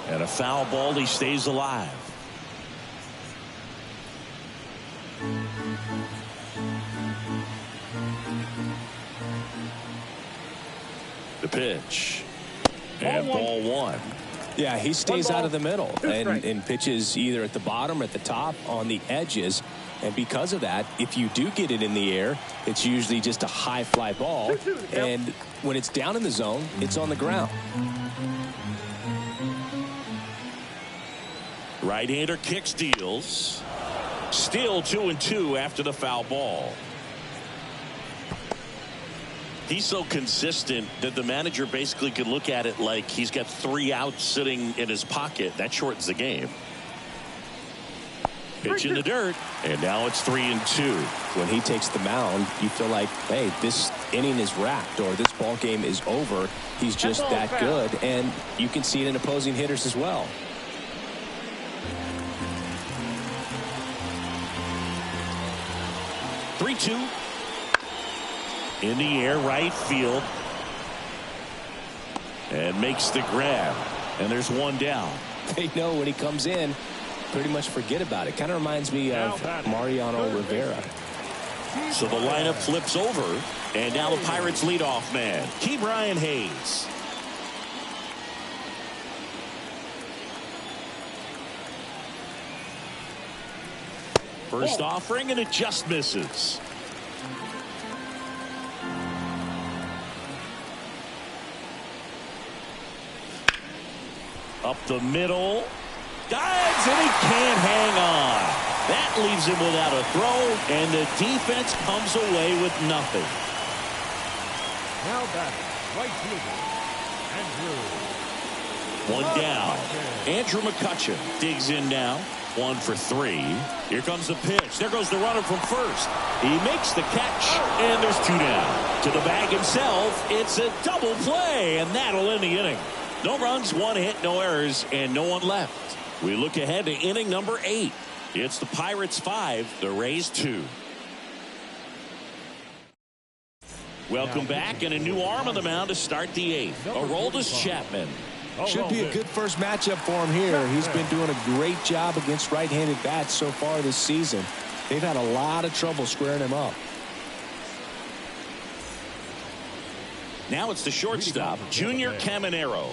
And a foul ball. He stays alive. The pitch. And ball one. Yeah, he stays One ball, out of the middle 2 strikes. and pitches either at the bottom or at the top on the edges. And because of that, if you do get it in the air, it's usually just a high fly ball. 2-2, And when it's down in the zone, it's on the ground. Right-hander kicks, deals. Still 2-2 after the foul ball. He's so consistent that the manager basically can look at it like he's got 3 outs sitting in his pocket. That shortens the game. Pitch in the dirt, and now it's 3-2. When he takes the mound, you feel like, hey, this inning is wrapped or this ball game is over. He's just that good, and you can see it in opposing hitters as well. Three-two. In the air, right field. And makes the grab. And there's one down. They know when he comes in, pretty much forget about it. Kind of reminds me of Mariano Rivera. So the lineup flips over. And now the Pirates leadoff man, Brian Hayes. First offering, and it just misses. Up the middle. Dives, and he can't hang on. That leaves him without a throw, and the defense comes away with nothing. Now back, right fielder, Andrew. One down. Andrew McCutcheon digs in now. 1 for 3. Here comes the pitch. There goes the runner from first. He makes the catch, and there's 2 down. To the bag himself, it's a double play, and that'll end the inning. No runs, 1 hit, no errors, and no one left. We look ahead to inning number 8. It's the Pirates 5, the Rays 2. Welcome back, and a new arm on the mound to start the 8th. Aroldis Chapman. Should be a good first matchup for him here. He's been doing a great job against right-handed bats so far this season. They've had a lot of trouble squaring him up. Now it's the shortstop, Junior Caminero.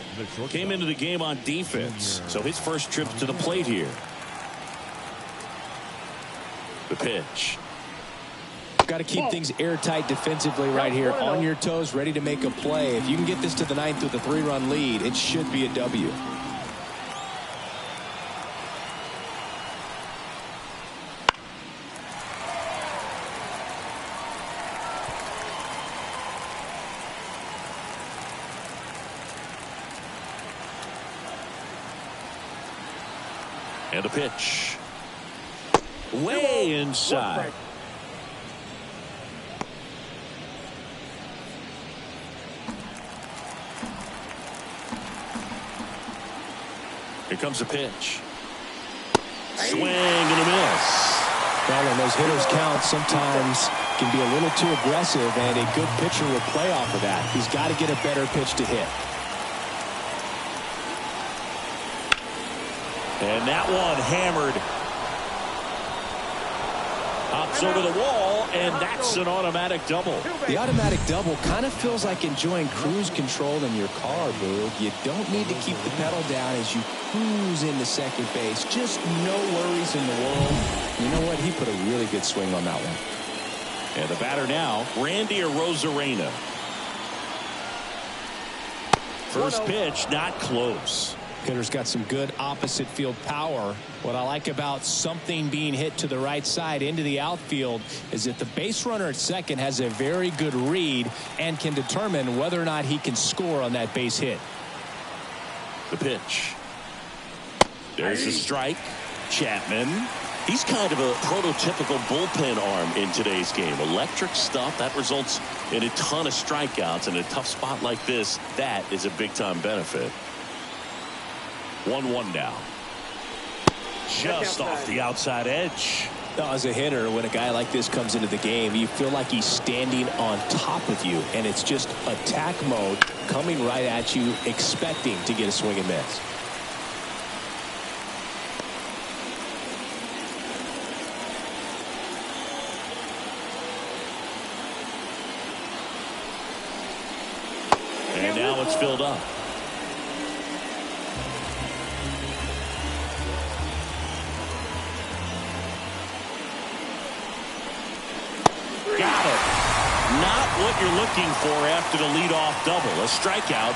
Came into the game on defense, so his first trip to the plate here. The pitch. Got to keep things airtight defensively right here. On your toes, ready to make a play. If you can get this to the 9th with a 3-run lead, it should be a W. And a pitch. Way inside. Here comes a pitch. Swing and a miss. Well, when those hitters count, sometimes can be a little too aggressive, and a good pitcher will play off of that. He's got to get a better pitch to hit. And that one hammered. Hops over the wall, and that's an automatic double. The automatic double kind of feels like enjoying cruise control in your car, Boog. You don't need to keep the pedal down as you cruise into second base. Just no worries in the world. You know what? He put a really good swing on that one. And the batter now, Randy Arozarena. First pitch, not close. Hitter's got some good opposite field power. What I like about something being hit to the right side into the outfield is that the base runner at second has a very good read and can determine whether or not he can score on that base hit. The pitch. There's the strike. Chapman. He's kind of a prototypical bullpen arm in today's game. Electric stuff that results in a ton of strikeouts. In a tough spot like this, that is a big-time benefit. 1-1 now. Just off the outside edge. Now, as a hitter, when a guy like this comes into the game, you feel like he's standing on top of you, and it's just attack mode coming right at you, expecting to get a swing and miss. And now it's filled up. Got it. Not what you're looking for after the leadoff double. A strikeout,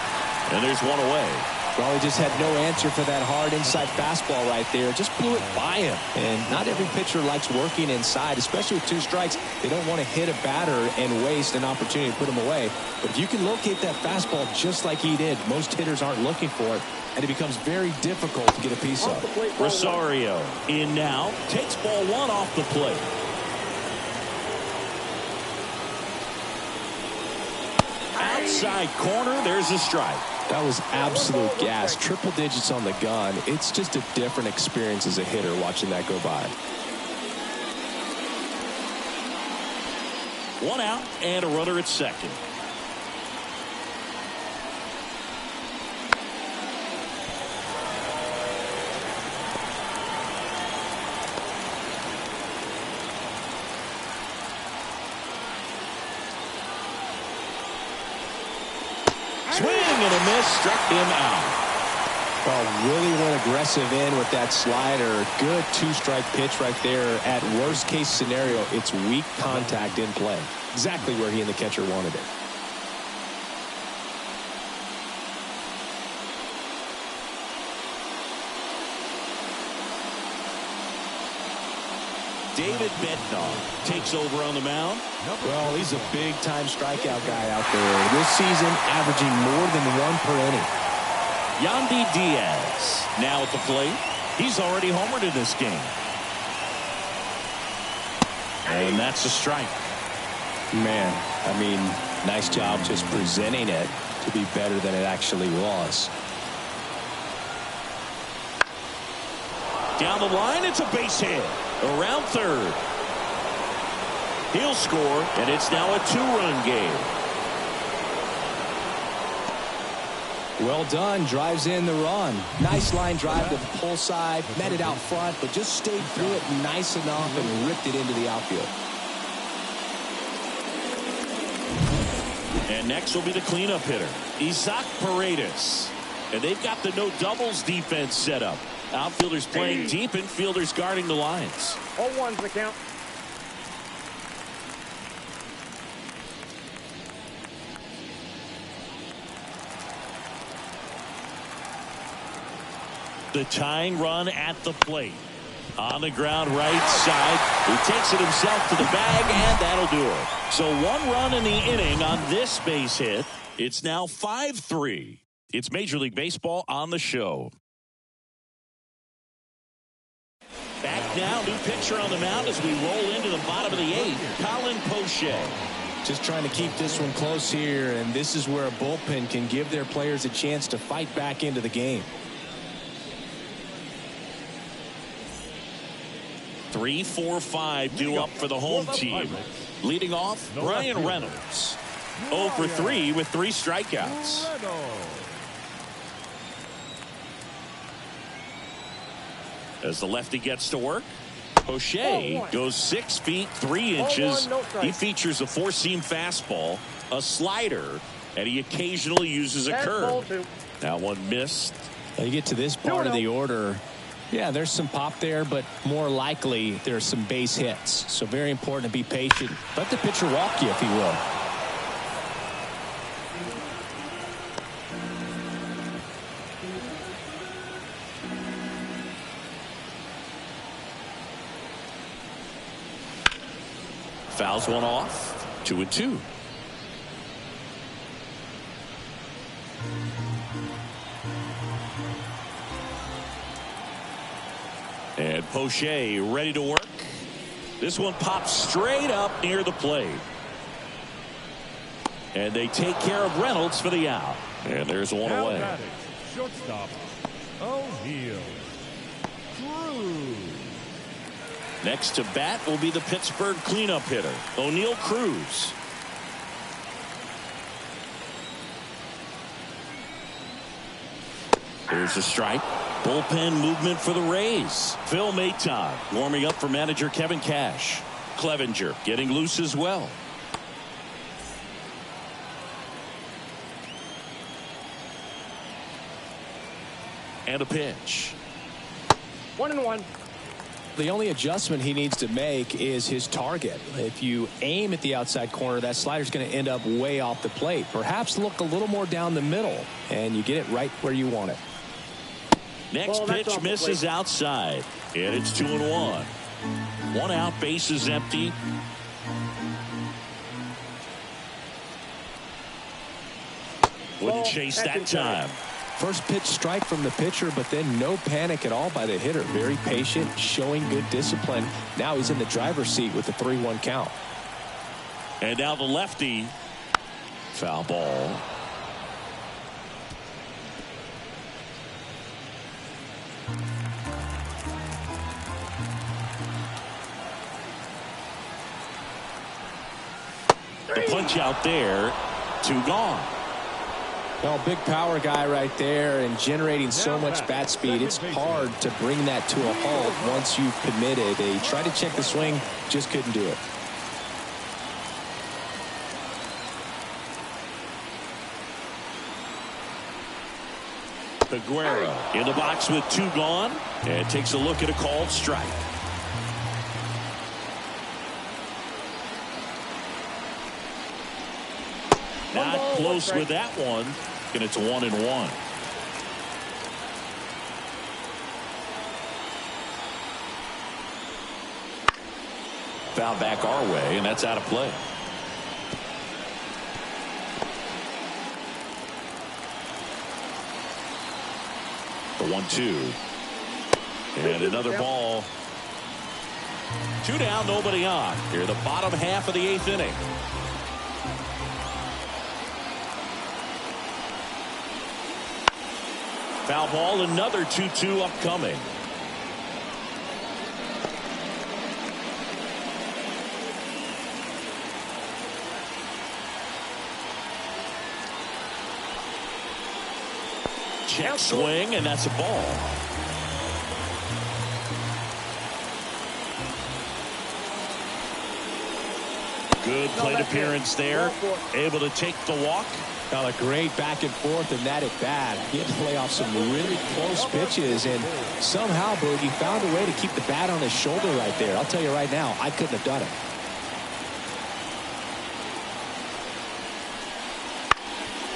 and there's one away. Well, he just had no answer for that hard inside fastball right there. Just blew it by him. And not every pitcher likes working inside, especially with 2 strikes. They don't want to hit a batter and waste an opportunity to put him away. But if you can locate that fastball just like he did, most hitters aren't looking for it, and it becomes very difficult to get a piece of. Rosario in now, takes ball 1 off the plate. Outside corner, there's a strike. That was absolute gas. Triple digits on the gun. It's just a different experience as a hitter watching that go by. 1 out and a runner at second. Swing and a miss, struck him out. Well, really went aggressive in with that slider. Good 2-strike pitch right there. At worst case scenario, it's weak contact in play. Exactly where he and the catcher wanted it. David Bednar takes over on the mound. Well, he's a big-time strikeout guy out there. This season, averaging more than 1 per inning. Yandy Diaz now at the plate. He's already homered in this game. And that's a strike. Man, I mean, nice job just presenting it to be better than it actually was. Down the line, it's a base hit. Around third. He'll score, and it's now a 2-run game. Well done. Drives in the run. Nice line drive to the pull side. Met it out front, but just stayed through it nice enough and ripped it into the outfield. And next will be the cleanup hitter, Isaac Paredes. And they've got the no doubles defense set up. Outfielders playing deep, infielders guarding the lines. 0-1's the count. The tying run at the plate. On the ground right side. He takes it himself to the bag, and that'll do it. So 1 run in the inning on this base hit. It's now 5-3. It's Major League Baseball on the show. Back now, new pitcher on the mound as we roll into the bottom of the 8th. Colin Poche. Just trying to keep this one close here, and this is where a bullpen can give their players a chance to fight back into the game. 3-4-5 due up for the home team. Leading off, Brian Reynolds. 0 for 3 with 3 strikeouts. As the lefty gets to work, Poche goes 6 feet 3 inches. He features a 4-seam fastball, a slider, and he occasionally uses a curve. That one missed. Now you get to this part of the order. Yeah, there's some pop there, but more likely there's some base hits. So very important to be patient. Let the pitcher walk you if he will. Fouls one off. 2-2. And Poche ready to work. This one pops straight up near the plate. And they take care of Reynolds for the out. And there's one Now away. batting, shortstop, O'Neill. Cruz. Next to bat will be the Pittsburgh cleanup hitter, O'Neill Cruz. Here's a strike. Bullpen movement for the Rays. Phil Maton warming up for manager Kevin Cash. Clevenger getting loose as well. And a pitch. 1-1. The only adjustment he needs to make is his target. If you aim at the outside corner, that slider's going to end up way off the plate. Perhaps look a little more down the middle, and you get it right where you want it. Next pitch misses outside, and it's 2-1. One out, bases empty. Wouldn't chase that time. First pitch strike from the pitcher, but then no panic at all by the hitter. Very patient, showing good discipline. Now he's in the driver's seat with the 3-1 count. And now the lefty. Foul ball. The punch out there. 2 gone. Well, big power guy right there and generating so much bat speed. It's hard to bring that to a halt once you've committed. He tried to check the swing, just couldn't do it. Aguero in the box with 2 gone and takes a look at a called strike. Not close with that one, and it's 1-1. Foul back our way, and that's out of play. The 1-2. And another ball. 2 down, nobody on. Here, the bottom half of the 8th inning. Foul ball, another 2-2 upcoming. Check swing, and that's a ball. Good plate appearance there. Able to take the walk. Well, a great back and forth and that at bat. He had to play off some really close pitches, and somehow, Boogie found a way to keep the bat on his shoulder right there. I'll tell you right now, I couldn't have done it.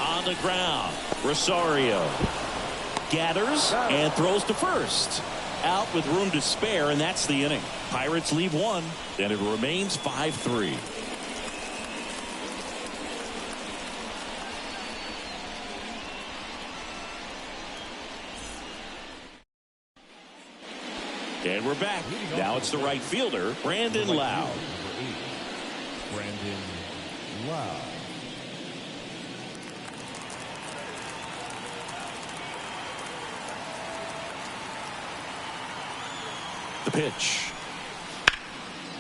On the ground, Rosario gathers and throws to first. Out with room to spare, and that's the inning. Pirates leave 1, and it remains 5-3. And we're back. Now it's the right fielder, Brandon Lau. Brandon Lau. The pitch.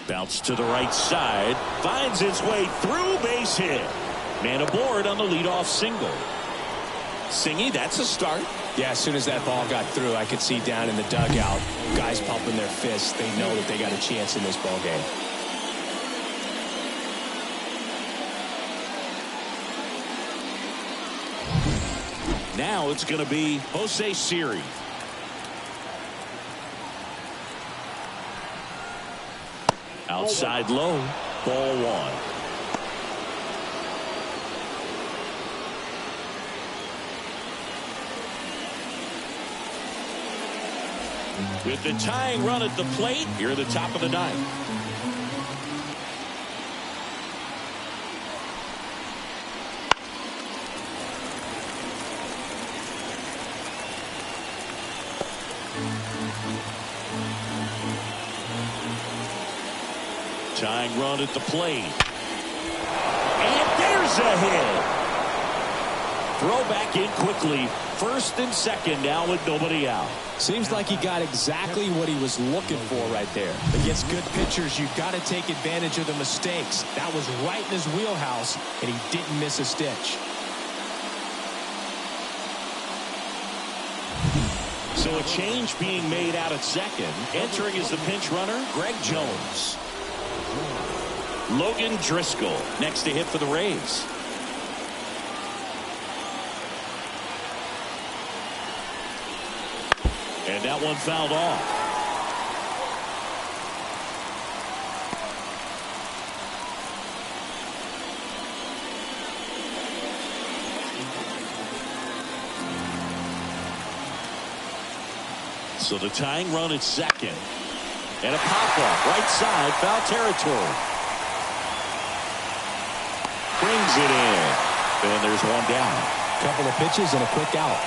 Bounce to the right side. Finds its way through, base hit. Man aboard on the leadoff single. Singy, that's a start. Yeah, as soon as that ball got through, I could see down in the dugout, guys pumping their fists. They know that they got a chance in this ball game. Now it's going to be Jose Siri. Outside low, ball 1. With the tying run at the plate, here at the top of the 9th. Tying run at the plate. And there's a hit. Throw back in quickly. First and second now with nobody out. Seems like he got exactly what he was looking for right there. Against good pitchers, you've got to take advantage of the mistakes. That was right in his wheelhouse, and he didn't miss a stitch. So a change being made out at second. Entering as the pinch runner, Greg Jones. Logan Driscoll next to hit for the Rays. And that one fouled off. So the tying run at second. And a pop-up right side, foul territory. Brings it in. And there's one down. Couple of pitches and a quick out.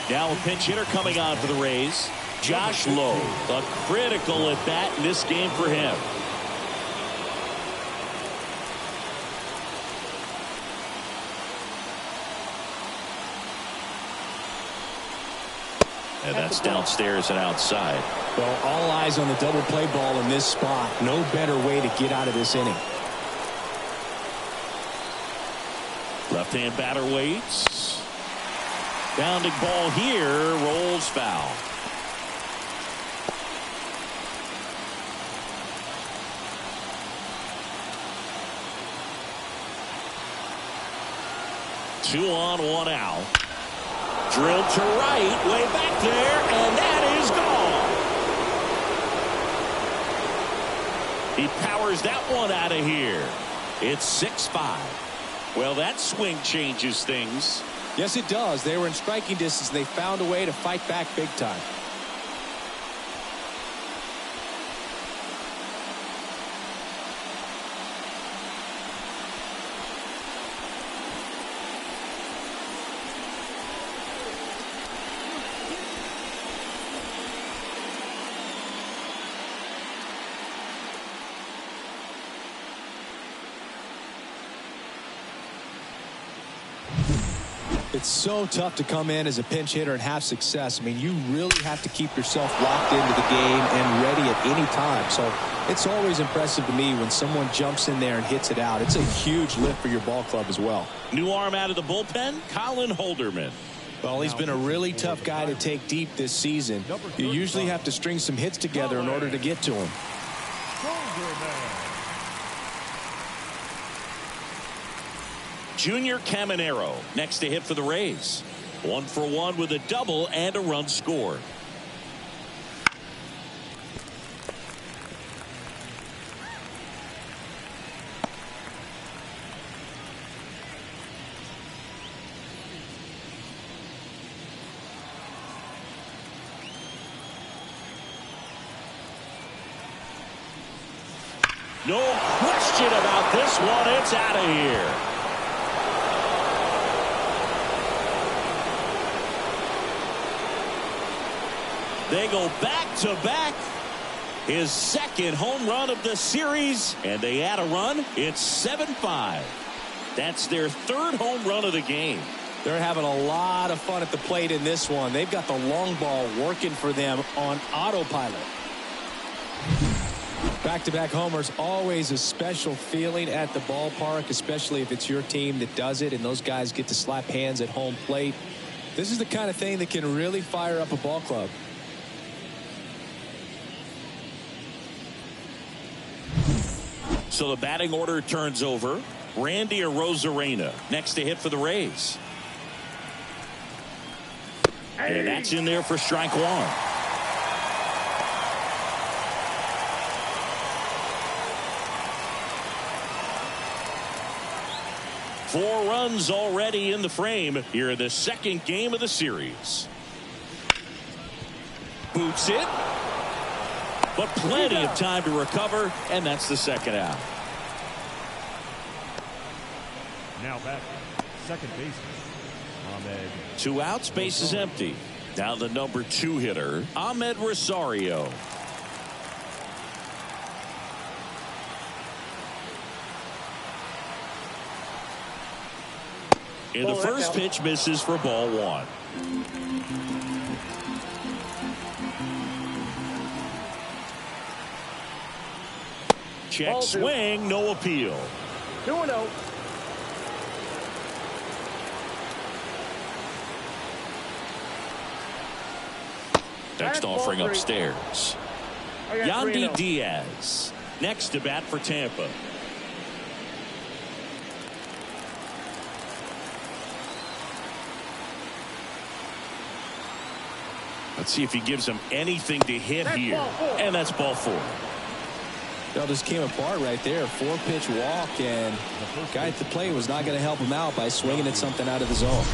Now a pinch hitter coming on for the Rays. Josh Lowe. A critical at bat in this game for him. And that's downstairs and outside. Well, all eyes on the double play ball in this spot. No better way to get out of this inning. Left-hand batter waits. Bounding ball here, rolls foul. Two on, one out. Drilled to right, way back there, and that is gone. He powers that one out of here. It's 6-5. Well, that swing changes things. Yes, it does. They were in striking distance. They found a way to fight back big time. It's so tough to come in as a pinch hitter and have success. I mean, you really have to keep yourself locked into the game and ready at any time. So it's always impressive to me when someone jumps in there and hits it out. It's a huge lift for your ball club as well. New arm out of the bullpen, Colin Holderman. Well, he's been a really tough guy to take deep this season. You usually have to string some hits together in order to get to him. Junior Caminero next to hit for the Rays. 1 for 1 with a double and a run scored. No question about this one. It's out of here. They go back-to-back. His second home run of the series, and they add a run. It's 7-5. That's their third home run of the game. They're having a lot of fun at the plate in this one. They've got the long ball working for them on autopilot. Back-to-back homers, always a special feeling at the ballpark, especially if it's your team that does it and those guys get to slap hands at home plate. This is the kind of thing that can really fire up a ball club. So the batting order turns over. Randy Arozarena next to hit for the Rays. And that's in there for strike one. Four runs already in the frame here in the second game of the series. Boots it. But plenty of time to recover, and that's the second out. Now back, second baseman, Two outs, base is empty. Now the number 2 hitter, Ahmed Rosario. And the first pitch misses for ball 1. Check swing, no appeal. 2-0. Next offering upstairs. Yandy Diaz next to bat for Tampa. Let's see if he gives him anything to hit here. And that's ball 4. Well, just came apart right there. 4-pitch walk, and the guy at the plate was not going to help him out by swinging at something out of the zone.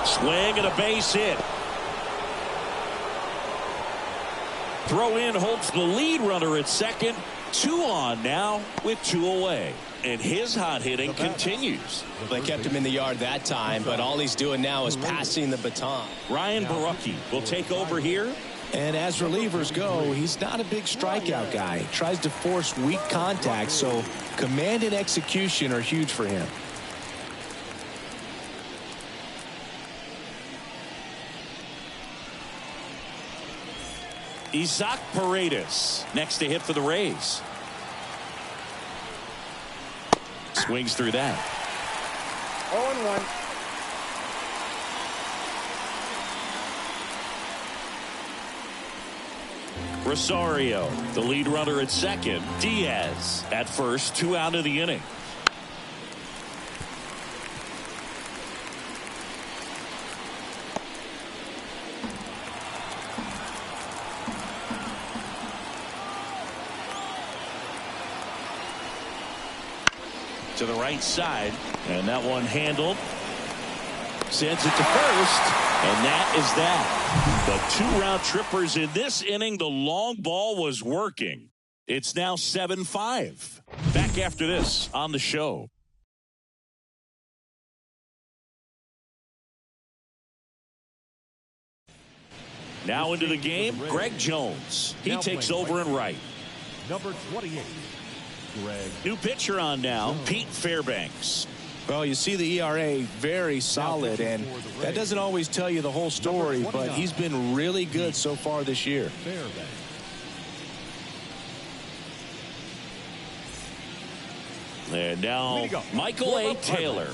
Swing and a base hit. Throw in holds the lead runner at second. 2 on now with 2 away. And his hot hitting continues. They kept him in the yard that time, but all he's doing now is passing the baton. Ryan Barucki will take over here. And as relievers go, he's not a big strikeout guy. He tries to force weak contact, so command and execution are huge for him. Isaac Paredes next to hit for the Rays. Swings through that. 0-1. Rosario, the lead runner at second. Diaz at first, 2 out of the inning. To the right side, and that one handled. Sends it to first, and that is that. The 2 round trippers in this inning. The long ball was working. It's now 7-5. Back after this on the show. Now into the game, Greg Jones. He takes over in right. Number 28. Greg. New pitcher on now, Pete Fairbanks. Well, you see the ERA very solid, and that doesn't always tell you the whole story, but he's been really good so far this year. And now Michael A. Taylor.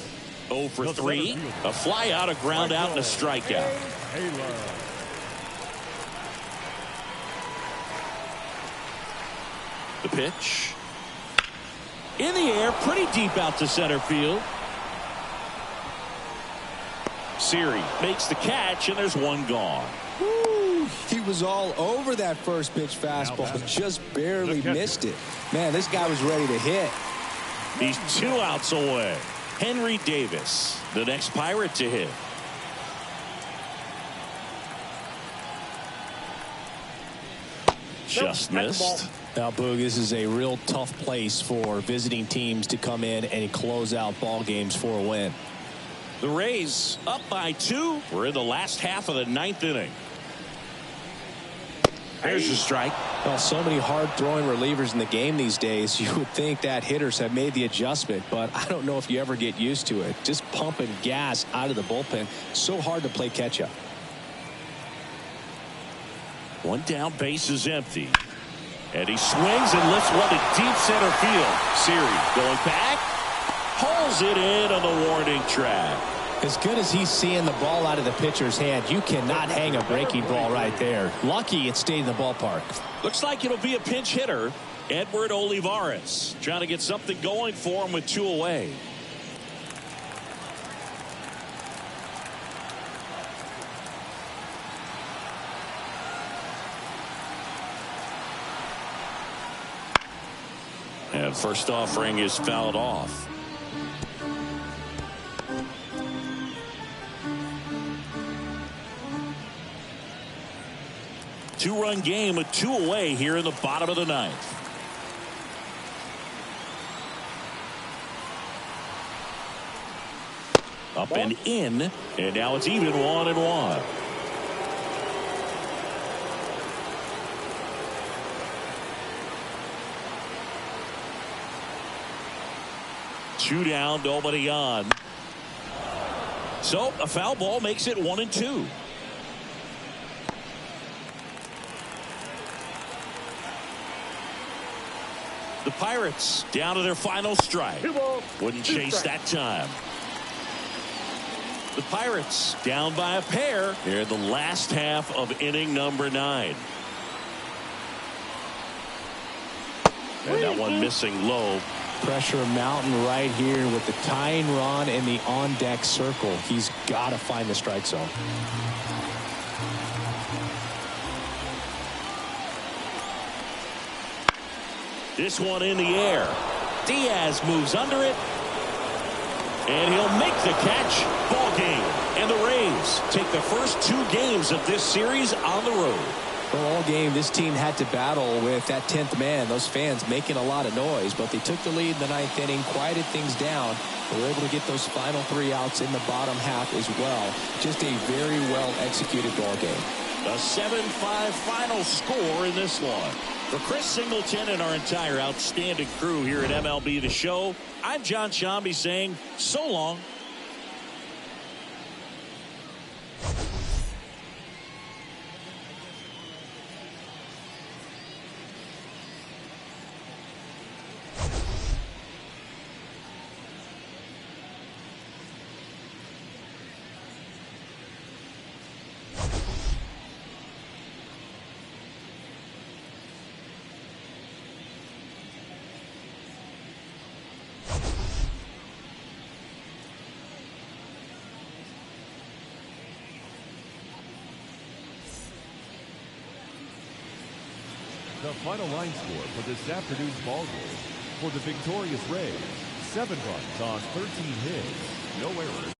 0 for 3. A fly out, a ground out, and a strikeout. The pitch. In the air, pretty deep out to center field. Siri makes the catch, and there's 1 gone. Woo, he was all over that first pitch fastball, just barely missed it. Man, this guy was ready to hit. He's 2 outs away. Henry Davis, the next Pirate to hit. Just missed. Now, Boog, this is a real tough place for visiting teams to come in and close out ball games for a win. The Rays up by 2. We're in the last half of the 9th inning. There's the strike. Well, so many hard-throwing relievers in the game these days. You would think that hitters have made the adjustment, but I don't know if you ever get used to it. Just pumping gas out of the bullpen. So hard to play catch-up. 1 down, base is empty. And he swings and lifts one to deep center field. Siri going back. Pulls it in on the warning track. As good as he's seeing the ball out of the pitcher's hand, you cannot hang a breaking ball right there. Lucky it stayed in the ballpark. Looks like it'll be a pinch hitter. Edward Olivares trying to get something going for him with 2 away. And first offering is fouled off. Two-run game with 2 away here in the bottom of the 9th. Up and in, and now it's even 1-1. Two down, nobody on. So a foul ball makes it 1-2. The Pirates down to their final strike. Wouldn't chase that time. The Pirates down by a pair here in the last half of inning number 9. And that one missing low. Pressure mountain right here with the tying run in the on-deck circle. He's got to find the strike zone. This one in the air. Diaz moves under it. And he'll make the catch. Ball game. And the Rays take the first 2 games of this series on the road. Well, all game this team had to battle with that 10th man. Those fans making a lot of noise, but they took the lead in the 9th inning, quieted things down. They were able to get those final 3 outs in the bottom half as well. Just a very well executed ball game. A 7-5 final score in this one. For Chris Singleton and our entire outstanding crew here at MLB The Show, I'm John Shambi saying so long. The final line score for this afternoon's ball game. For the victorious Rays, 7 runs on 13 hits, no errors,